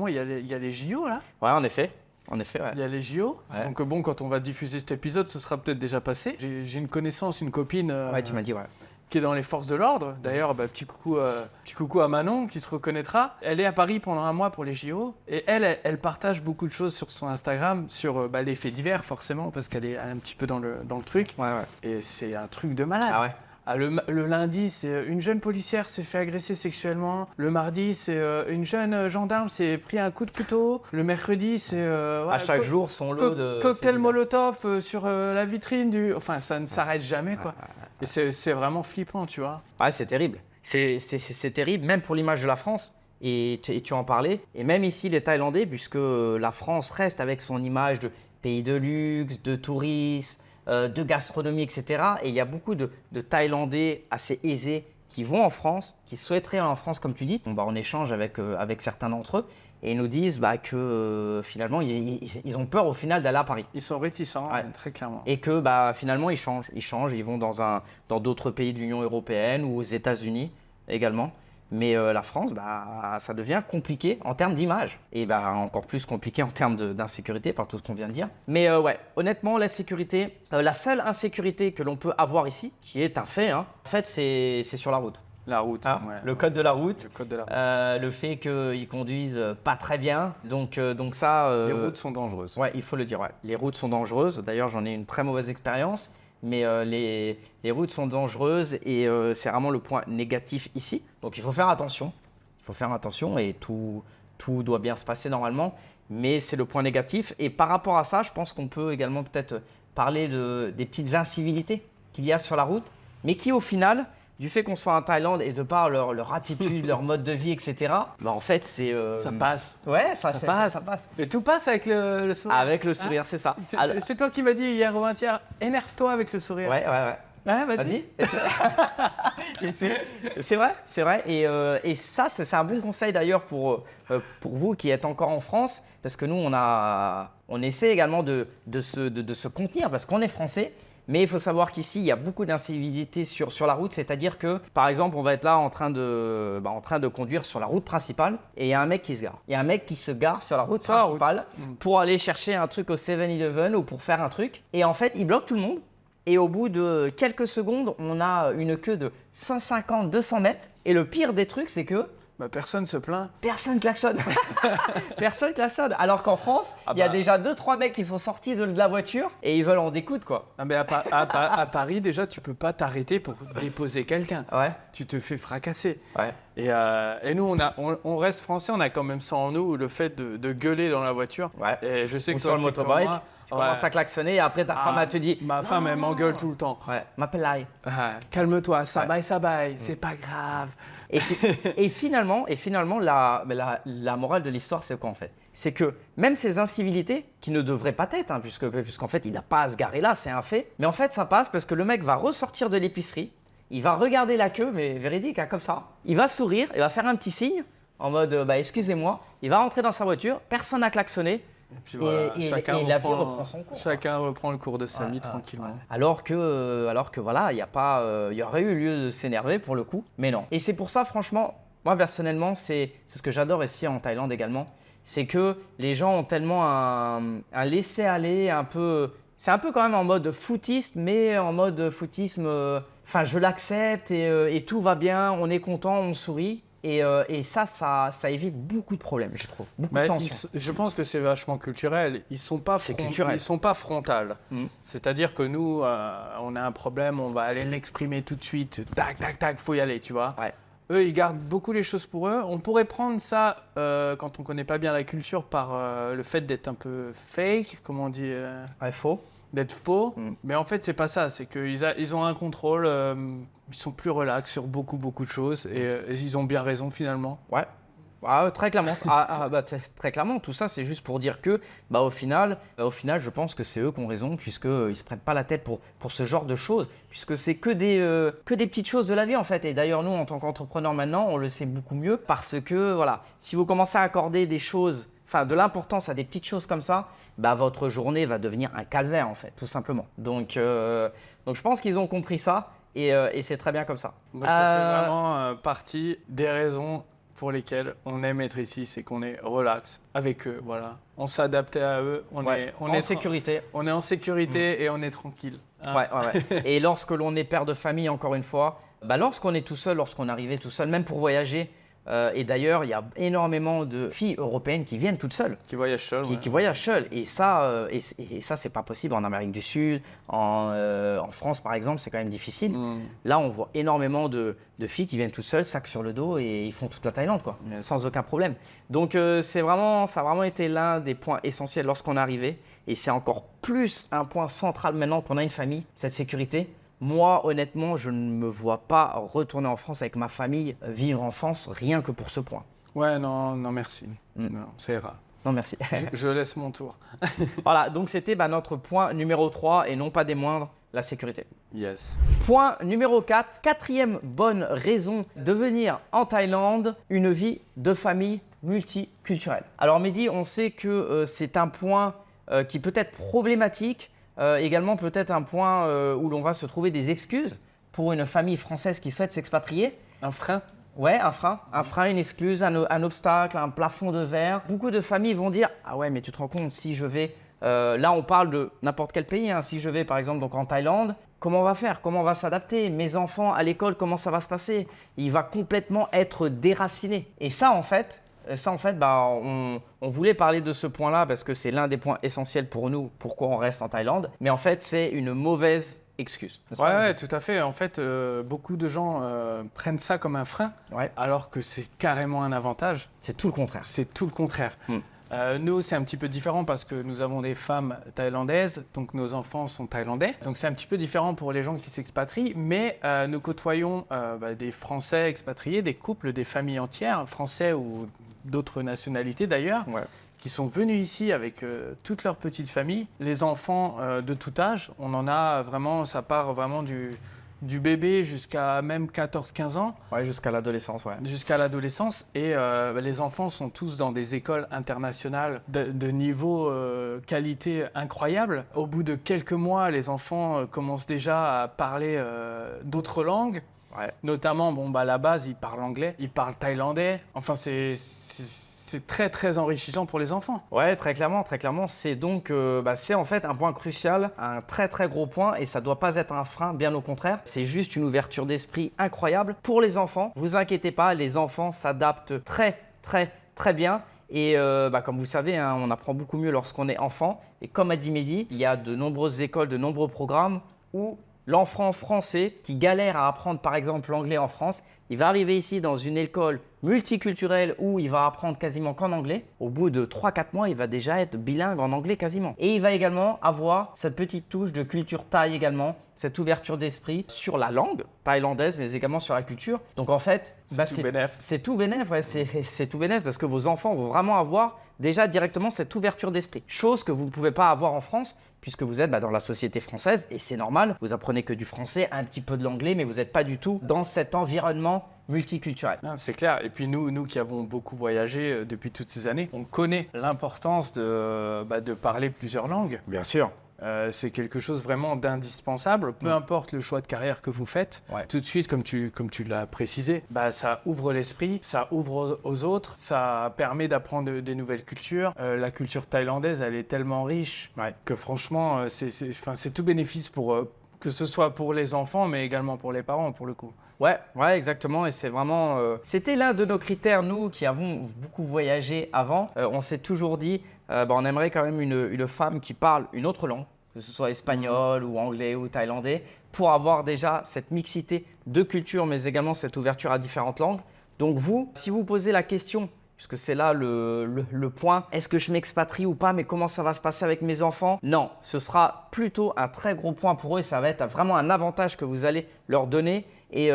il y a les JO là. Ouais, en effet. Ouais. Il y a les JO. Ouais. Donc bon, quand on va diffuser cet épisode, ce sera peut-être déjà passé. J'ai une connaissance, une copine. Ouais, tu m'as dit, ouais. Qui est dans les forces de l'ordre. D'ailleurs, petit coucou à Manon qui se reconnaîtra. Elle est à Paris pendant un mois pour les JO et elle partage beaucoup de choses sur son Instagram, sur les faits divers forcément parce qu'elle est un petit peu dans le truc. Ouais. Et c'est un truc de malade. Ah ouais. Le lundi, c'est une jeune policière s'est fait agresser sexuellement. Le mardi, c'est une jeune gendarme s'est pris un coup de couteau. Le mercredi, c'est à chaque jour son lot de cocktail Molotov sur la vitrine du. Enfin, ça ne s'arrête jamais quoi. Et c'est vraiment flippant, tu vois. Ouais, c'est terrible. C'est terrible, même pour l'image de la France. Et tu en parlais. Et même ici, les Thaïlandais, puisque la France reste avec son image de pays de luxe, de tourisme, de gastronomie, etc. Et il y a beaucoup de Thaïlandais assez aisés qui vont en France, qui souhaiteraient aller en France, comme tu dis. On échange avec certains d'entre eux. Et ils nous disent que finalement, ils ont peur au final d'aller à Paris. Ils sont réticents, très clairement. Et que finalement, ils changent. Ils vont dans d'autres pays de l'Union européenne ou aux États-Unis également. Mais la France, ça devient compliqué en termes d'image. Et encore plus compliqué en termes d'insécurité par tout ce qu'on vient de dire. Mais honnêtement, la sécurité, la seule insécurité que l'on peut avoir ici, qui est un fait, en fait, c'est sur la route. La route, le code de la route. Le code de la route. Le fait qu'ils conduisent pas très bien. Donc ça. Les routes sont dangereuses. Ouais, il faut le dire. Ouais. Les routes sont dangereuses. D'ailleurs, j'en ai une très mauvaise expérience. Mais les routes sont dangereuses et c'est vraiment le point négatif ici. Donc il faut faire attention. Et tout doit bien se passer normalement. Mais c'est le point négatif. Et par rapport à ça, je pense qu'on peut également peut-être parler des petites incivilités qu'il y a sur la route, mais qui au final du fait qu'on soit en Thaïlande et de par leur attitude, leur mode de vie, etc. Bah en fait, c'est. Ça passe. Ouais, ça passe. Ça passe. Et tout passe avec le sourire. Avec le sourire, c'est ça. C'est toi qui m'as dit hier ou avant-hier, énerve-toi avec ce sourire. Ouais. Ouais, vas-y. C'est vrai. Et ça, c'est un bon conseil d'ailleurs pour vous qui êtes encore en France, parce que nous, on essaie également de se contenir, parce qu'on est français. Mais il faut savoir qu'ici, il y a beaucoup d'incivilité sur la route. C'est-à-dire que, par exemple, on va être là en train de conduire sur la route principale et il y a un mec qui se gare. Il y a un mec qui se gare sur la route principale pour aller chercher un truc au 7-Eleven ou pour faire un truc. Et en fait, il bloque tout le monde. Et au bout de quelques secondes, on a une queue de 150-200 mètres. Et le pire des trucs, c'est que personne se plaint. Personne klaxonne. Personne klaxonne. Alors qu'en France, il y a déjà 2-3 mecs qui sont sortis de la voiture et ils veulent en découdre, quoi. Ah, mais à Paris, déjà, tu peux pas t'arrêter pour déposer quelqu'un. Ouais. Tu te fais fracasser. Ouais. Et nous, on reste français, on a quand même ça en nous, le fait de gueuler dans la voiture. Ouais. Et je sais Ou que sur toi, le c'est comme motorbike. moi. Tu commences à klaxonner et après ta femme elle te dit ma femme elle m'engueule tout le temps. Ouais, m'appelle là. Calme-toi, ça baille, c'est pas grave. Et finalement, la morale de l'histoire, c'est quoi en fait? C'est que même ces incivilités, qui ne devraient pas être, hein, puisqu'en fait il n'a pas à se garer là, c'est un fait, mais en fait ça passe parce que le mec va ressortir de l'épicerie, il va regarder la queue, mais véridique, hein, comme ça, il va sourire, il va faire un petit signe en mode excusez-moi, il va rentrer dans sa voiture, personne n'a klaxonné. Et puis voilà, et la vie reprend son cours. Chacun reprend le cours de sa vie tranquillement. Ouais. Alors que voilà, il y aurait eu lieu de s'énerver pour le coup, mais non. Et c'est pour ça, franchement, moi personnellement, c'est ce que j'adore ici en Thaïlande également, c'est que les gens ont tellement un laisser-aller un peu. C'est un peu quand même en mode footiste, mais en mode footisme. Enfin, je l'accepte et tout va bien, on est content, on sourit. Et ça évite beaucoup de problèmes, je trouve. Beaucoup de tensions. Je pense que c'est vachement culturel. Ils sont pas frontales. C'est-à-dire que nous, on a un problème, on va aller l'exprimer tout de suite. Tac, tac, tac, faut y aller, tu vois. Ouais. Eux, ils gardent beaucoup les choses pour eux. On pourrait prendre ça, quand on connaît pas bien la culture, par le fait d'être un peu fake, comment on dit faux. D'être faux, mais en fait c'est pas ça, c'est qu'ils ont un contrôle, ils sont plus relax sur beaucoup de choses et ils ont bien raison finalement. Ouais, très clairement. Très clairement, tout ça c'est juste pour dire que au final je pense que c'est eux qui ont raison puisqu'ils se prennent pas la tête pour ce genre de choses, puisque c'est que des petites choses de la vie en fait. Et d'ailleurs nous en tant qu'entrepreneurs maintenant on le sait beaucoup mieux parce que voilà, si vous commencez à accorder des choses, de l'importance à des petites choses comme ça, votre journée va devenir un calvaire en fait, tout simplement. Donc je pense qu'ils ont compris ça et c'est très bien comme ça. Donc ça fait vraiment partie des raisons pour lesquelles on aime être ici, c'est qu'on est relax avec eux, voilà. On s'est adapté à eux, on est en sécurité. On est en sécurité et on est tranquille. Hein. Ouais. Et lorsque l'on est père de famille, encore une fois, lorsqu'on est tout seul, lorsqu'on arrive tout seul, même pour voyager. Et d'ailleurs, il y a énormément de filles européennes qui viennent toutes seules. Qui voyagent seules. Qui voyagent seules. Et ça, c'est pas possible en Amérique du Sud. En France, par exemple, c'est quand même difficile. Là, on voit énormément de filles qui viennent toutes seules, sac sur le dos, et ils font toute la Thaïlande, quoi, sans aucun problème. Donc, ça a vraiment été l'un des points essentiels lorsqu'on est arrivé. Et c'est encore plus un point central maintenant qu'on a une famille, cette sécurité. Moi, honnêtement, je ne me vois pas retourner en France avec ma famille, vivre en France, rien que pour ce point. Ouais, non, merci. Non, ça ira. Non, merci. je laisse mon tour. Voilà, donc c'était notre point numéro 3 et non pas des moindres, la sécurité. Yes. Point numéro 4, quatrième bonne raison de venir en Thaïlande, une vie de famille multiculturelle. Alors Mehdi, on sait que c'est un point qui peut être problématique. Également peut-être un point où l'on va se trouver des excuses pour une famille française qui souhaite s'expatrier. Un frein? Ouais, un frein, une excuse, un obstacle, un plafond de verre. Beaucoup de familles vont dire « Ah ouais, mais tu te rends compte, si je vais… là, on parle de n'importe quel pays. Hein, si je vais par exemple donc, en Thaïlande, comment on va faire? Comment on va s'adapter? Mes enfants à l'école, comment ça va se passer? Il va complètement être déraciné. » Et ça, en fait, on voulait parler de ce point-là parce que c'est l'un des points essentiels pour nous, pourquoi on reste en Thaïlande. Mais en fait, c'est une mauvaise excuse. Ouais, tout à fait. En fait, beaucoup de gens prennent ça comme un frein, alors que c'est carrément un avantage. C'est tout le contraire. C'est tout le contraire. Nous, c'est un petit peu différent parce que nous avons des femmes thaïlandaises, donc nos enfants sont thaïlandais. Donc c'est un petit peu différent pour les gens qui s'expatrient, mais nous côtoyons des Français expatriés, des couples, des familles entières, français ou d'autres nationalités d'ailleurs, qui sont venus ici avec toute leur petite famille. Les enfants de tout âge, on en a vraiment, ça part vraiment du bébé jusqu'à même 14-15 ans. Ouais, jusqu'à l'adolescence, ouais. Jusqu'à l'adolescence. Et les enfants sont tous dans des écoles internationales de niveau qualité incroyable. Au bout de quelques mois, les enfants commencent déjà à parler d'autres langues. Ouais. Notamment, à la base, ils parlent anglais, ils parlent thaïlandais. Enfin, c'est très, très enrichissant pour les enfants. Ouais, très clairement. C'est donc, c'est en fait un point crucial, un très très gros point, et ça doit pas être un frein, bien au contraire. C'est juste une ouverture d'esprit incroyable pour les enfants. Vous inquiétez pas, les enfants s'adaptent très très très bien. Et comme vous le savez, hein, on apprend beaucoup mieux lorsqu'on est enfant. Et comme a dit Mehdi, il y a de nombreuses écoles, de nombreux programmes où l'enfant français qui galère à apprendre par exemple l'anglais en France, il va arriver ici dans une école multiculturelle où il va apprendre quasiment qu'en anglais. Au bout de 3-4 mois, il va déjà être bilingue en anglais quasiment. Et il va également avoir cette petite touche de culture thaï également, cette ouverture d'esprit sur la langue thaïlandaise, mais également sur la culture. Donc en fait, c'est tout bénef. C'est tout bénef, ouais, c'est tout bénef parce que vos enfants vont vraiment avoir déjà directement cette ouverture d'esprit. Chose que vous ne pouvez pas avoir en France puisque vous êtes dans la société française et c'est normal. Vous apprenez que du français, un petit peu de l'anglais, mais vous n'êtes pas du tout dans cet environnement multiculturel. C'est clair. Et puis nous qui avons beaucoup voyagé depuis toutes ces années, on connaît l'importance de parler plusieurs langues. Bien sûr. C'est quelque chose vraiment d'indispensable, peu importe le choix de carrière que vous faites. Ouais. Tout de suite, comme tu l'as précisé, ça ouvre l'esprit, ça ouvre aux autres, ça permet d'apprendre des nouvelles cultures. La culture thaïlandaise, elle est tellement riche que franchement, c'est tout bénéfice que ce soit pour les enfants, mais également pour les parents, pour le coup. Ouais, exactement. Et c'est vraiment. C'était l'un de nos critères, nous qui avons beaucoup voyagé avant. On s'est toujours dit, on aimerait quand même une femme qui parle une autre langue, que ce soit espagnol ou anglais ou thaïlandais, pour avoir déjà cette mixité de culture, mais également cette ouverture à différentes langues. Donc vous, si vous posez la question, puisque c'est là le point, est-ce que je m'expatrie ou pas, mais comment ça va se passer avec mes enfants? Non, ce sera plutôt un très gros point pour eux et ça va être vraiment un avantage que vous allez leur donner. Et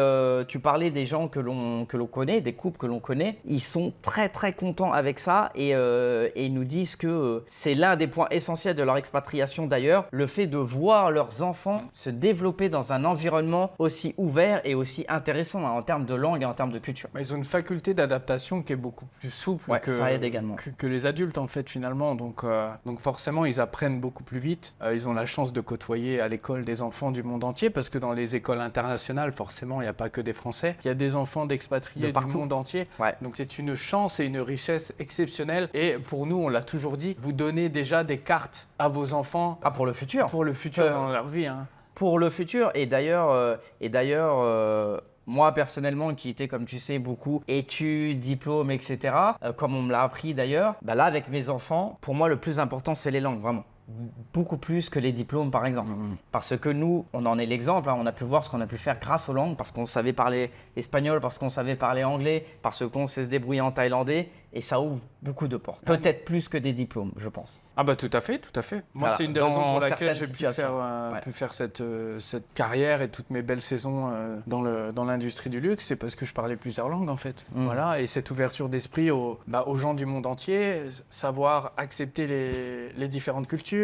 tu parlais des gens que l'on connaît, des couples que l'on connaît, ils sont très très contents avec ça et ils nous disent que c'est l'un des points essentiels de leur expatriation d'ailleurs, le fait de voir leurs enfants se développer dans un environnement aussi ouvert et aussi intéressant en termes de langue et en termes de culture. Ils ont une faculté d'adaptation qui est beaucoup plus souple ça aide également. que les adultes en fait finalement, donc forcément ils apprennent beaucoup plus vite. Ils ont la chance de côtoyer à l'école des enfants du monde entier parce que dans les écoles internationales forcément il n'y a pas que des Français, il y a des enfants d'expatriés du monde entier. Donc c'est une chance et une richesse exceptionnelle. Et pour nous, on l'a toujours dit, vous donnez déjà des cartes à vos enfants. Pour le futur. Pour le futur dans leur vie. Pour le futur. Et d'ailleurs, moi personnellement, qui était comme tu sais beaucoup études, diplômes, etc. Comme on me l'a appris d'ailleurs, là avec mes enfants, pour moi le plus important c'est les langues vraiment. Beaucoup plus que les diplômes par exemple. Parce que nous, on en est l'exemple, on a pu voir ce qu'on a pu faire grâce aux langues, parce qu'on savait parler espagnol, parce qu'on savait parler anglais, parce qu'on sait se débrouiller en thaïlandais, et ça ouvre beaucoup de portes. Peut-être plus que des diplômes, je pense. Tout à fait. Moi, c'est une des raisons pour laquelle j'ai pu faire cette carrière et toutes mes belles saisons dans l'industrie du luxe, c'est parce que je parlais plusieurs langues en fait. Voilà, et cette ouverture d'esprit aux gens du monde entier, savoir accepter les différentes cultures.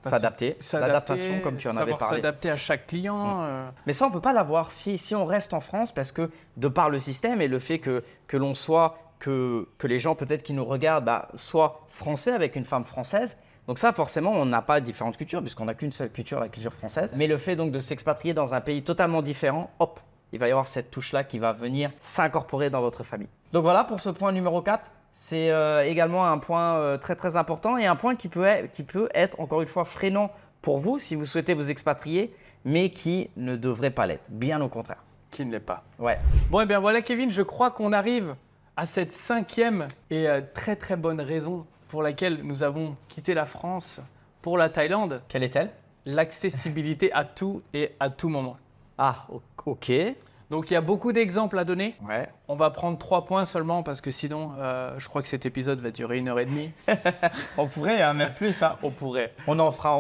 S'adapter, l'adaptation comme tu en avais parlé. Savoir s'adapter à chaque client. Mais ça, on ne peut pas l'avoir si on reste en France parce que de par le système et le fait que l'on soit, que les gens peut-être qui nous regardent soient français avec une femme française. Donc ça, forcément, on n'a pas différentes cultures puisqu'on n'a qu'une seule culture, la culture française. Mais le fait donc de s'expatrier dans un pays totalement différent, hop, il va y avoir cette touche-là qui va venir s'incorporer dans votre famille. Donc voilà pour ce point numéro 4. C'est également un point très très important et un point qui peut être encore une fois freinant pour vous si vous souhaitez vous expatrier, mais qui ne devrait pas l'être, bien au contraire. Qui ne l'est pas. Ouais. Bon, et bien voilà Kevin, je crois qu'on arrive à cette 5e et très très bonne raison pour laquelle nous avons quitté la France pour la Thaïlande. Quelle est-elle? L'accessibilité à tout et à tout moment. Ah, ok. Donc il y a beaucoup d'exemples à donner. Ouais. On va prendre 3 points seulement parce que sinon, je crois que cet épisode va durer 1h30. On pourrait, hein, même plus, ça. On pourrait. On fera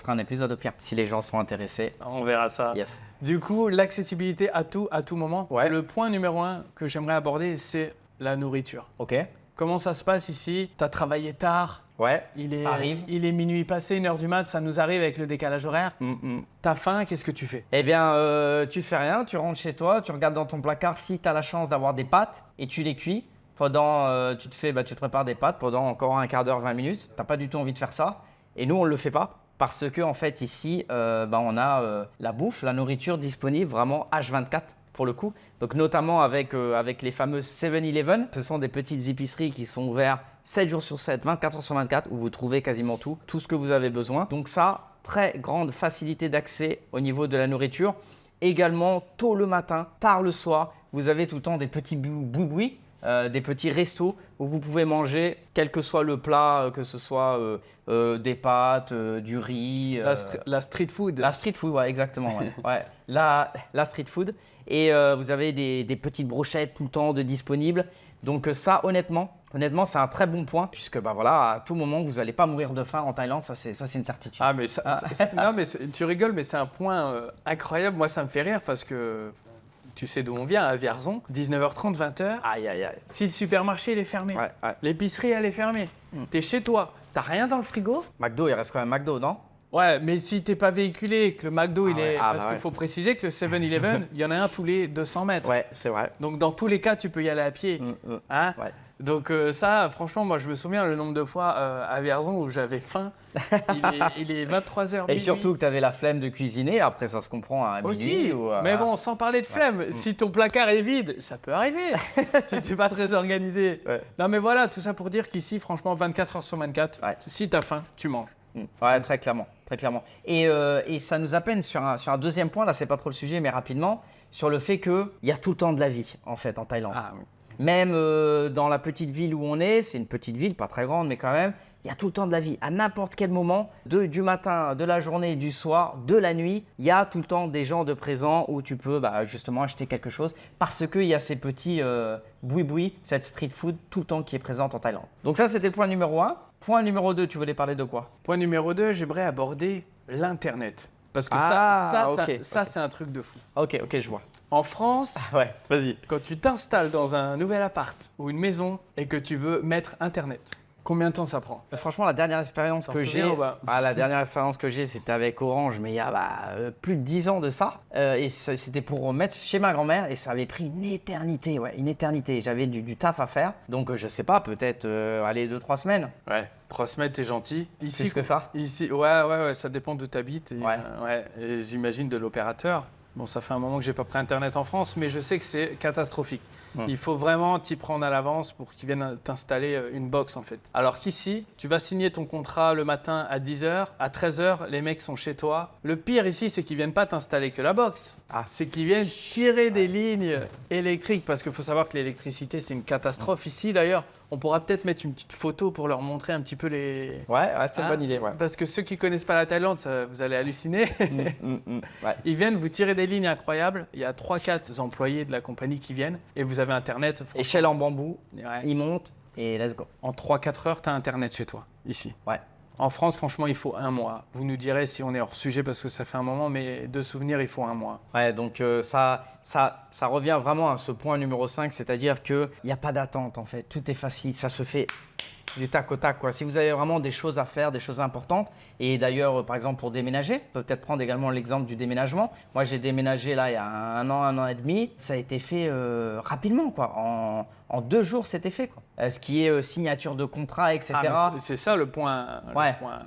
un épisode au pire, si les gens sont intéressés. On verra ça. Yes. Du coup, l'accessibilité à tout moment. Ouais. Le point numéro 1 que j'aimerais aborder, c'est la nourriture. Ok. Comment ça se passe ici? Tu as travaillé tard. Ouais, Ça arrive. Il est minuit passé, 1h du mat, ça nous arrive avec le décalage horaire. T'as faim, qu'est-ce que tu fais? Eh bien, tu fais rien, tu rentres chez toi, tu regardes dans ton placard si tu as la chance d'avoir des pâtes et tu les cuis. Tu te prépares des pâtes pendant encore un quart d'heure, 20 minutes. T'as pas du tout envie de faire ça. Et nous, on ne le fait pas parce que en fait, ici, on a la bouffe, la nourriture disponible vraiment H24 pour le coup. Donc notamment avec les fameux 7-Eleven. Ce sont des petites épiceries qui sont ouvertes 7 jours sur 7, 24 heures sur 24 où vous trouvez quasiment tout ce que vous avez besoin. Donc ça, très grande facilité d'accès au niveau de la nourriture. Également, tôt le matin, tard le soir, vous avez tout le temps des petits boui-boui, des petits restos où vous pouvez manger quel que soit le plat, que ce soit des pâtes, du riz. La street food. La street food, ouais, exactement. Ouais. Ouais. La street food. Et vous avez des petites brochettes tout le temps de disponibles. Donc ça, honnêtement, c'est un très bon point puisque à tout moment, vous n'allez pas mourir de faim en Thaïlande. Ça, c'est une certitude. Ah, mais non, mais tu rigoles, mais c'est un point incroyable. Moi, ça me fait rire parce que tu sais d'où on vient, à Vierzon, 19h30, 20h. Aïe, aïe, aïe. Si le supermarché il est fermé, Ouais. l'épicerie elle est fermée, t'es chez toi, t'as rien dans le frigo. McDo, il reste quand même McDo, non? Ouais, mais si t'es pas véhiculé, que le McDo il est. Parce qu'il ouais. faut préciser que le 7-Eleven, il y en a un tous les 200 mètres. Ouais, c'est vrai. Donc dans tous les cas, tu peux y aller à pied. Hein. Ouais. Donc ça, franchement, moi je me souviens le nombre de fois à Vierzon où j'avais faim. Il est 23h. Et surtout que tu avais la flemme de cuisiner, après ça se comprend à minuit. Aussi, mais bon, sans parler de flemme, si ton placard est vide, ça peut arriver, si tu n'es pas très organisé. Ouais. Non mais voilà, tout ça pour dire qu'ici, franchement, 24 heures sur 24, si tu as faim, tu manges. Ouais, très clairement. Très clairement. Et ça nous appelle sur un deuxième point, là c'est pas trop le sujet, mais rapidement, sur le fait qu'il y a tout le temps de la vie en fait en Thaïlande. Ah, oui. Même dans la petite ville où on est, c'est une petite ville, pas très grande, mais quand même, il y a tout le temps de la vie. À n'importe quel moment, du matin, de la journée, du soir, de la nuit, il y a tout le temps des gens de présents où tu peux justement acheter quelque chose parce qu'il y a ces petits boui-boui, cette street food tout le temps qui est présente en Thaïlande. Donc ça, c'était le point numéro 1. Point numéro 2, tu voulais parler de quoi? Point numéro 2, j'aimerais aborder l'Internet. Parce que ça c'est un truc de fou. Ok, je vois. En France, Ouais, vas-y. quand tu t'installes dans un nouvel appart ou une maison et que tu veux mettre Internet, combien de temps ça prend? Franchement, la dernière expérience que j'ai, c'était avec Orange, mais il y a plus de 10 ans de ça. Et c'était pour mettre chez ma grand-mère et ça avait pris une éternité, une éternité. J'avais du taf à faire, donc je sais pas, peut-être 2-3 semaines. Ouais, 3 semaines, t'es gentil. Ici, Plus que ça. Ici, ouais, ça dépend d'où t'habites et, Ouais. Et j'imagine de l'opérateur. Bon, ça fait un moment que j'ai pas pris Internet en France, mais je sais que c'est catastrophique. Il faut vraiment t'y prendre à l'avance pour qu'ils viennent t'installer une box en fait. Alors qu'ici, tu vas signer ton contrat le matin à 10h, à 13h, les mecs sont chez toi. Le pire ici, c'est qu'ils viennent pas t'installer que la box. C'est qu'ils viennent tirer des lignes électriques parce qu'il faut savoir que l'électricité, c'est une catastrophe ici d'ailleurs. On pourra peut-être mettre une petite photo pour leur montrer un petit peu les… Ouais, c'est une bonne idée. Ouais. Parce que ceux qui connaissent pas la Thaïlande, vous allez halluciner. Ouais. Ils viennent vous tirer des lignes incroyables. Il y a 3-4 employés de la compagnie qui viennent et vous avez Internet. Échelle en bambou, Ouais. ils montent et let's go. En 3-4 heures, tu as Internet chez toi, ici. Ouais. En France, franchement, il faut 1 mois. Vous nous direz si on est hors sujet parce que ça fait un moment, mais de souvenir, il faut 1 mois. Ouais, donc ça revient vraiment à ce point numéro 5, c'est-à-dire qu'il n'y a pas d'attente en fait. Tout est facile, ça se fait du tac au tac, quoi. Si vous avez vraiment des choses à faire, des choses importantes, et d'ailleurs, par exemple, pour déménager, on peut peut-être prendre également l'exemple du déménagement. Moi, j'ai déménagé là il y a un an et demi. Ça a été fait rapidement, quoi. En 2 jours, c'était fait, quoi. Ce qui est signature de contrat, etc. C'est ça le point,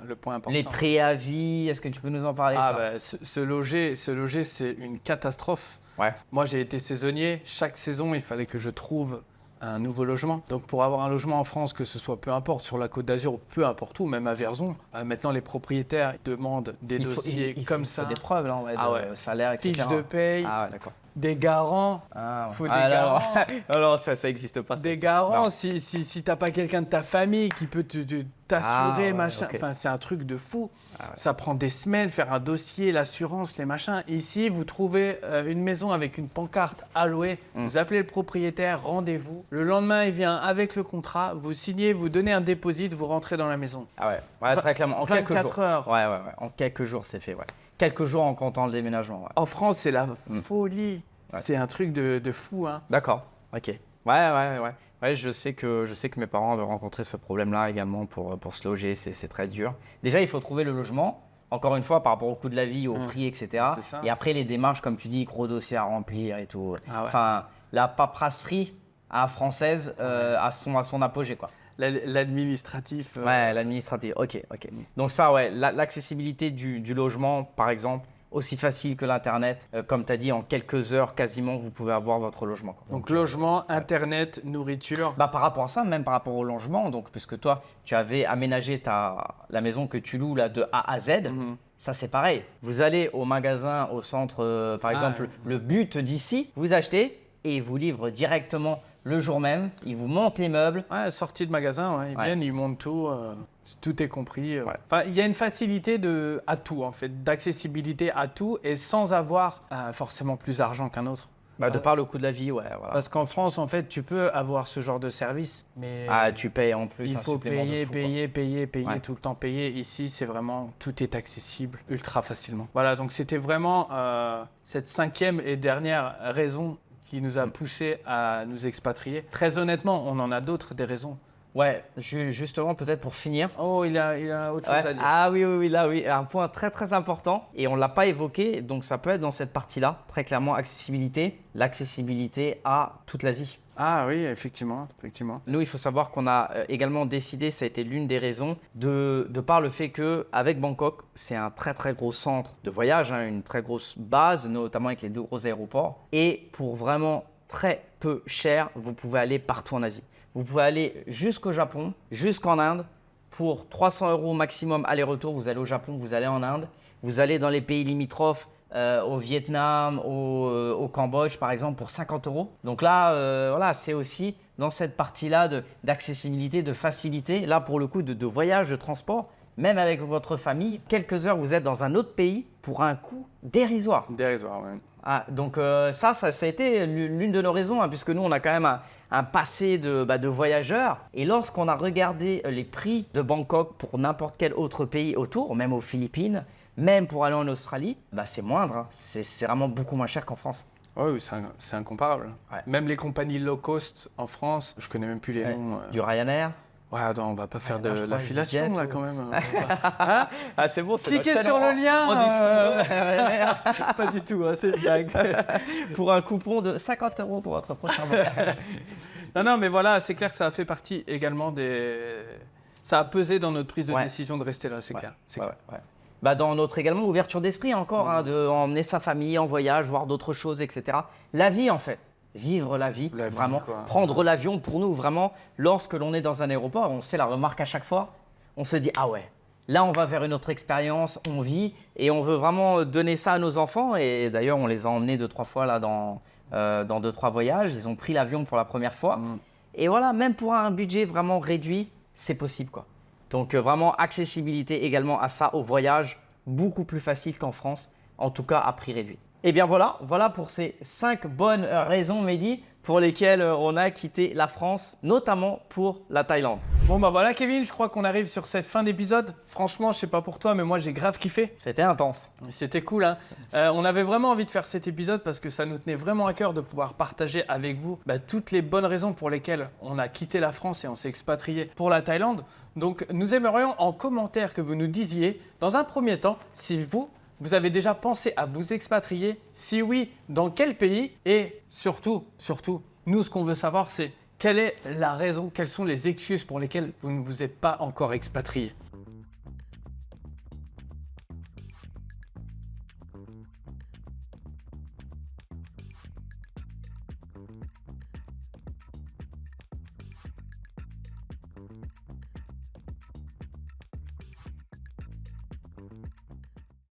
le point important. Les préavis, est-ce que tu peux nous en parler? Se loger, c'est une catastrophe. Ouais. Moi, j'ai été saisonnier. Chaque saison, il fallait que je trouve un nouveau logement. Donc pour avoir un logement en France, que ce soit peu importe sur la Côte d'Azur ou peu importe où, même à Vierzon, maintenant les propriétaires demandent des dossiers comme ça. Des preuves, là, de salaire, etc. Fiche de paye. Ah ouais, d'accord. des garants. Faut des garants. Alors, ça n'existe pas. Des garants, si t'as pas quelqu'un de ta famille qui peut t'assurer, machin. Okay. Enfin, c'est un truc de fou. Ça prend des semaines, faire un dossier, l'assurance, les machins. Ici, vous trouvez une maison avec une pancarte à louer. Vous appelez le propriétaire, rendez-vous. Le lendemain, il vient avec le contrat. Vous signez, vous donnez un dépôt, vous rentrez dans la maison. Très clairement. En 24 heures. Ouais. En quelques jours, c'est fait. Quelques jours en comptant le déménagement. En France, c'est la folie. C'est un truc de fou. Hein. D'accord. Ok. Ouais, je sais que mes parents avaient rencontré ce problème-là également pour se loger. C'est très dur. Déjà, il faut trouver le logement. Encore une fois, par rapport au coût de la vie, au prix, etc. Et après, les démarches, comme tu dis, gros dossiers à remplir et tout. Enfin, la paperasserie française à son apogée, quoi. L'administratif. L'administratif. Ok. Donc ça, l'accessibilité du logement, par exemple, aussi facile que l'Internet. Comme tu as dit, en quelques heures, quasiment, vous pouvez avoir votre logement, quoi. Donc logement, Internet, nourriture. Par rapport à ça, même par rapport au logement, donc, puisque toi, tu avais aménagé la maison que tu loues là, de A à Z, ça c'est pareil. Vous allez au magasin, au centre, par exemple, le But d'ici, vous achetez et ils vous livrent directement le jour même. Ils vous montent les meubles. Sortie de magasin, ils viennent, ils montent tout. Tout est compris. Enfin, il y a une facilité à tout, en fait, d'accessibilité à tout et sans avoir forcément plus d'argent qu'un autre. De par le coût de la vie, Parce qu'en France, en fait, tu peux avoir ce genre de service, mais tu payes en plus. Il faut payer Ouais. tout le temps payer. Ici, c'est vraiment tout est accessible ultra facilement. Voilà, donc c'était vraiment cette 5e et dernière raison qui nous a poussé à nous expatrier. Très honnêtement, on en a d'autres des raisons. Ouais, justement, peut-être pour finir. Oh, il a autre chose à dire. Ah oui, un point très très important et on ne l'a pas évoqué, donc ça peut être dans cette partie-là, très clairement, l'accessibilité à toute l'Asie. Ah oui, effectivement. Nous, il faut savoir qu'on a également décidé, ça a été l'une des raisons, de par le fait qu'avec Bangkok, c'est un très très gros centre de voyage, une très grosse base, notamment avec les 2 gros aéroports. Et pour vraiment très peu cher, vous pouvez aller partout en Asie. Vous pouvez aller jusqu'au Japon, jusqu'en Inde. Pour 300 € maximum aller-retour, vous allez au Japon, vous allez en Inde. Vous allez dans les pays limitrophes, au Vietnam, au Cambodge par exemple, pour 50 €. Donc là, c'est aussi dans cette partie-là d'accessibilité, de facilité. Là, pour le coup, de voyage, de transport, même avec votre famille, quelques heures, vous êtes dans un autre pays pour un coût dérisoire. Dérisoire, oui. Donc ça a été l'une de nos raisons, puisque nous, on a quand même un passé de voyageurs. Et lorsqu'on a regardé les prix de Bangkok pour n'importe quel autre pays autour, même aux Philippines, même pour aller en Australie, c'est moindre. C'est vraiment beaucoup moins cher qu'en France. Oui, c'est incomparable. Ouais. Même les compagnies low cost en France, je connais même plus les noms. Du Ryanair. Ouais, attends, on va pas faire de l'affiliation là quand même. C'est bon, c'est Cliquez notre sur chaîne. le lien. Pas du tout, c'est une blague. Pour un coupon de 50 € pour votre prochain voyage. Non, mais voilà, c'est clair que ça a fait partie également ça a pesé dans notre prise de décision de rester là, c'est clair. Dans notre également ouverture d'esprit encore, de emmener sa famille en voyage, voir d'autres choses, etc. La vie en fait. Vivre la vie, vraiment. Prendre l'avion pour nous, vraiment, lorsque l'on est dans un aéroport, on se fait la remarque à chaque fois. On se dit, là on va vers une autre expérience, on vit et on veut vraiment donner ça à nos enfants. Et d'ailleurs, on les a emmenés 2-3 fois là dans 2-3 voyages. Ils ont pris l'avion pour la première fois. Et voilà, même pour un budget vraiment réduit, c'est possible, quoi. Donc vraiment, accessibilité également à ça, au voyage, beaucoup plus facile qu'en France, en tout cas à prix réduit. Et bien voilà pour ces 5 bonnes raisons, Mehdi, pour lesquelles on a quitté la France, notamment pour la Thaïlande. Bon voilà Kevin, je crois qu'on arrive sur cette fin d'épisode. Franchement, je sais pas pour toi, mais moi j'ai grave kiffé. C'était intense. C'était cool, hein. On avait vraiment envie de faire cet épisode parce que ça nous tenait vraiment à cœur de pouvoir partager avec vous toutes les bonnes raisons pour lesquelles on a quitté la France et on s'est expatrié pour la Thaïlande. Donc nous aimerions en commentaire que vous nous disiez, dans un premier temps, si vous avez déjà pensé à vous expatrier? Si oui, dans quel pays? Et surtout, nous, ce qu'on veut savoir, c'est quelle est la raison, quelles sont les excuses pour lesquelles vous ne vous êtes pas encore expatrié?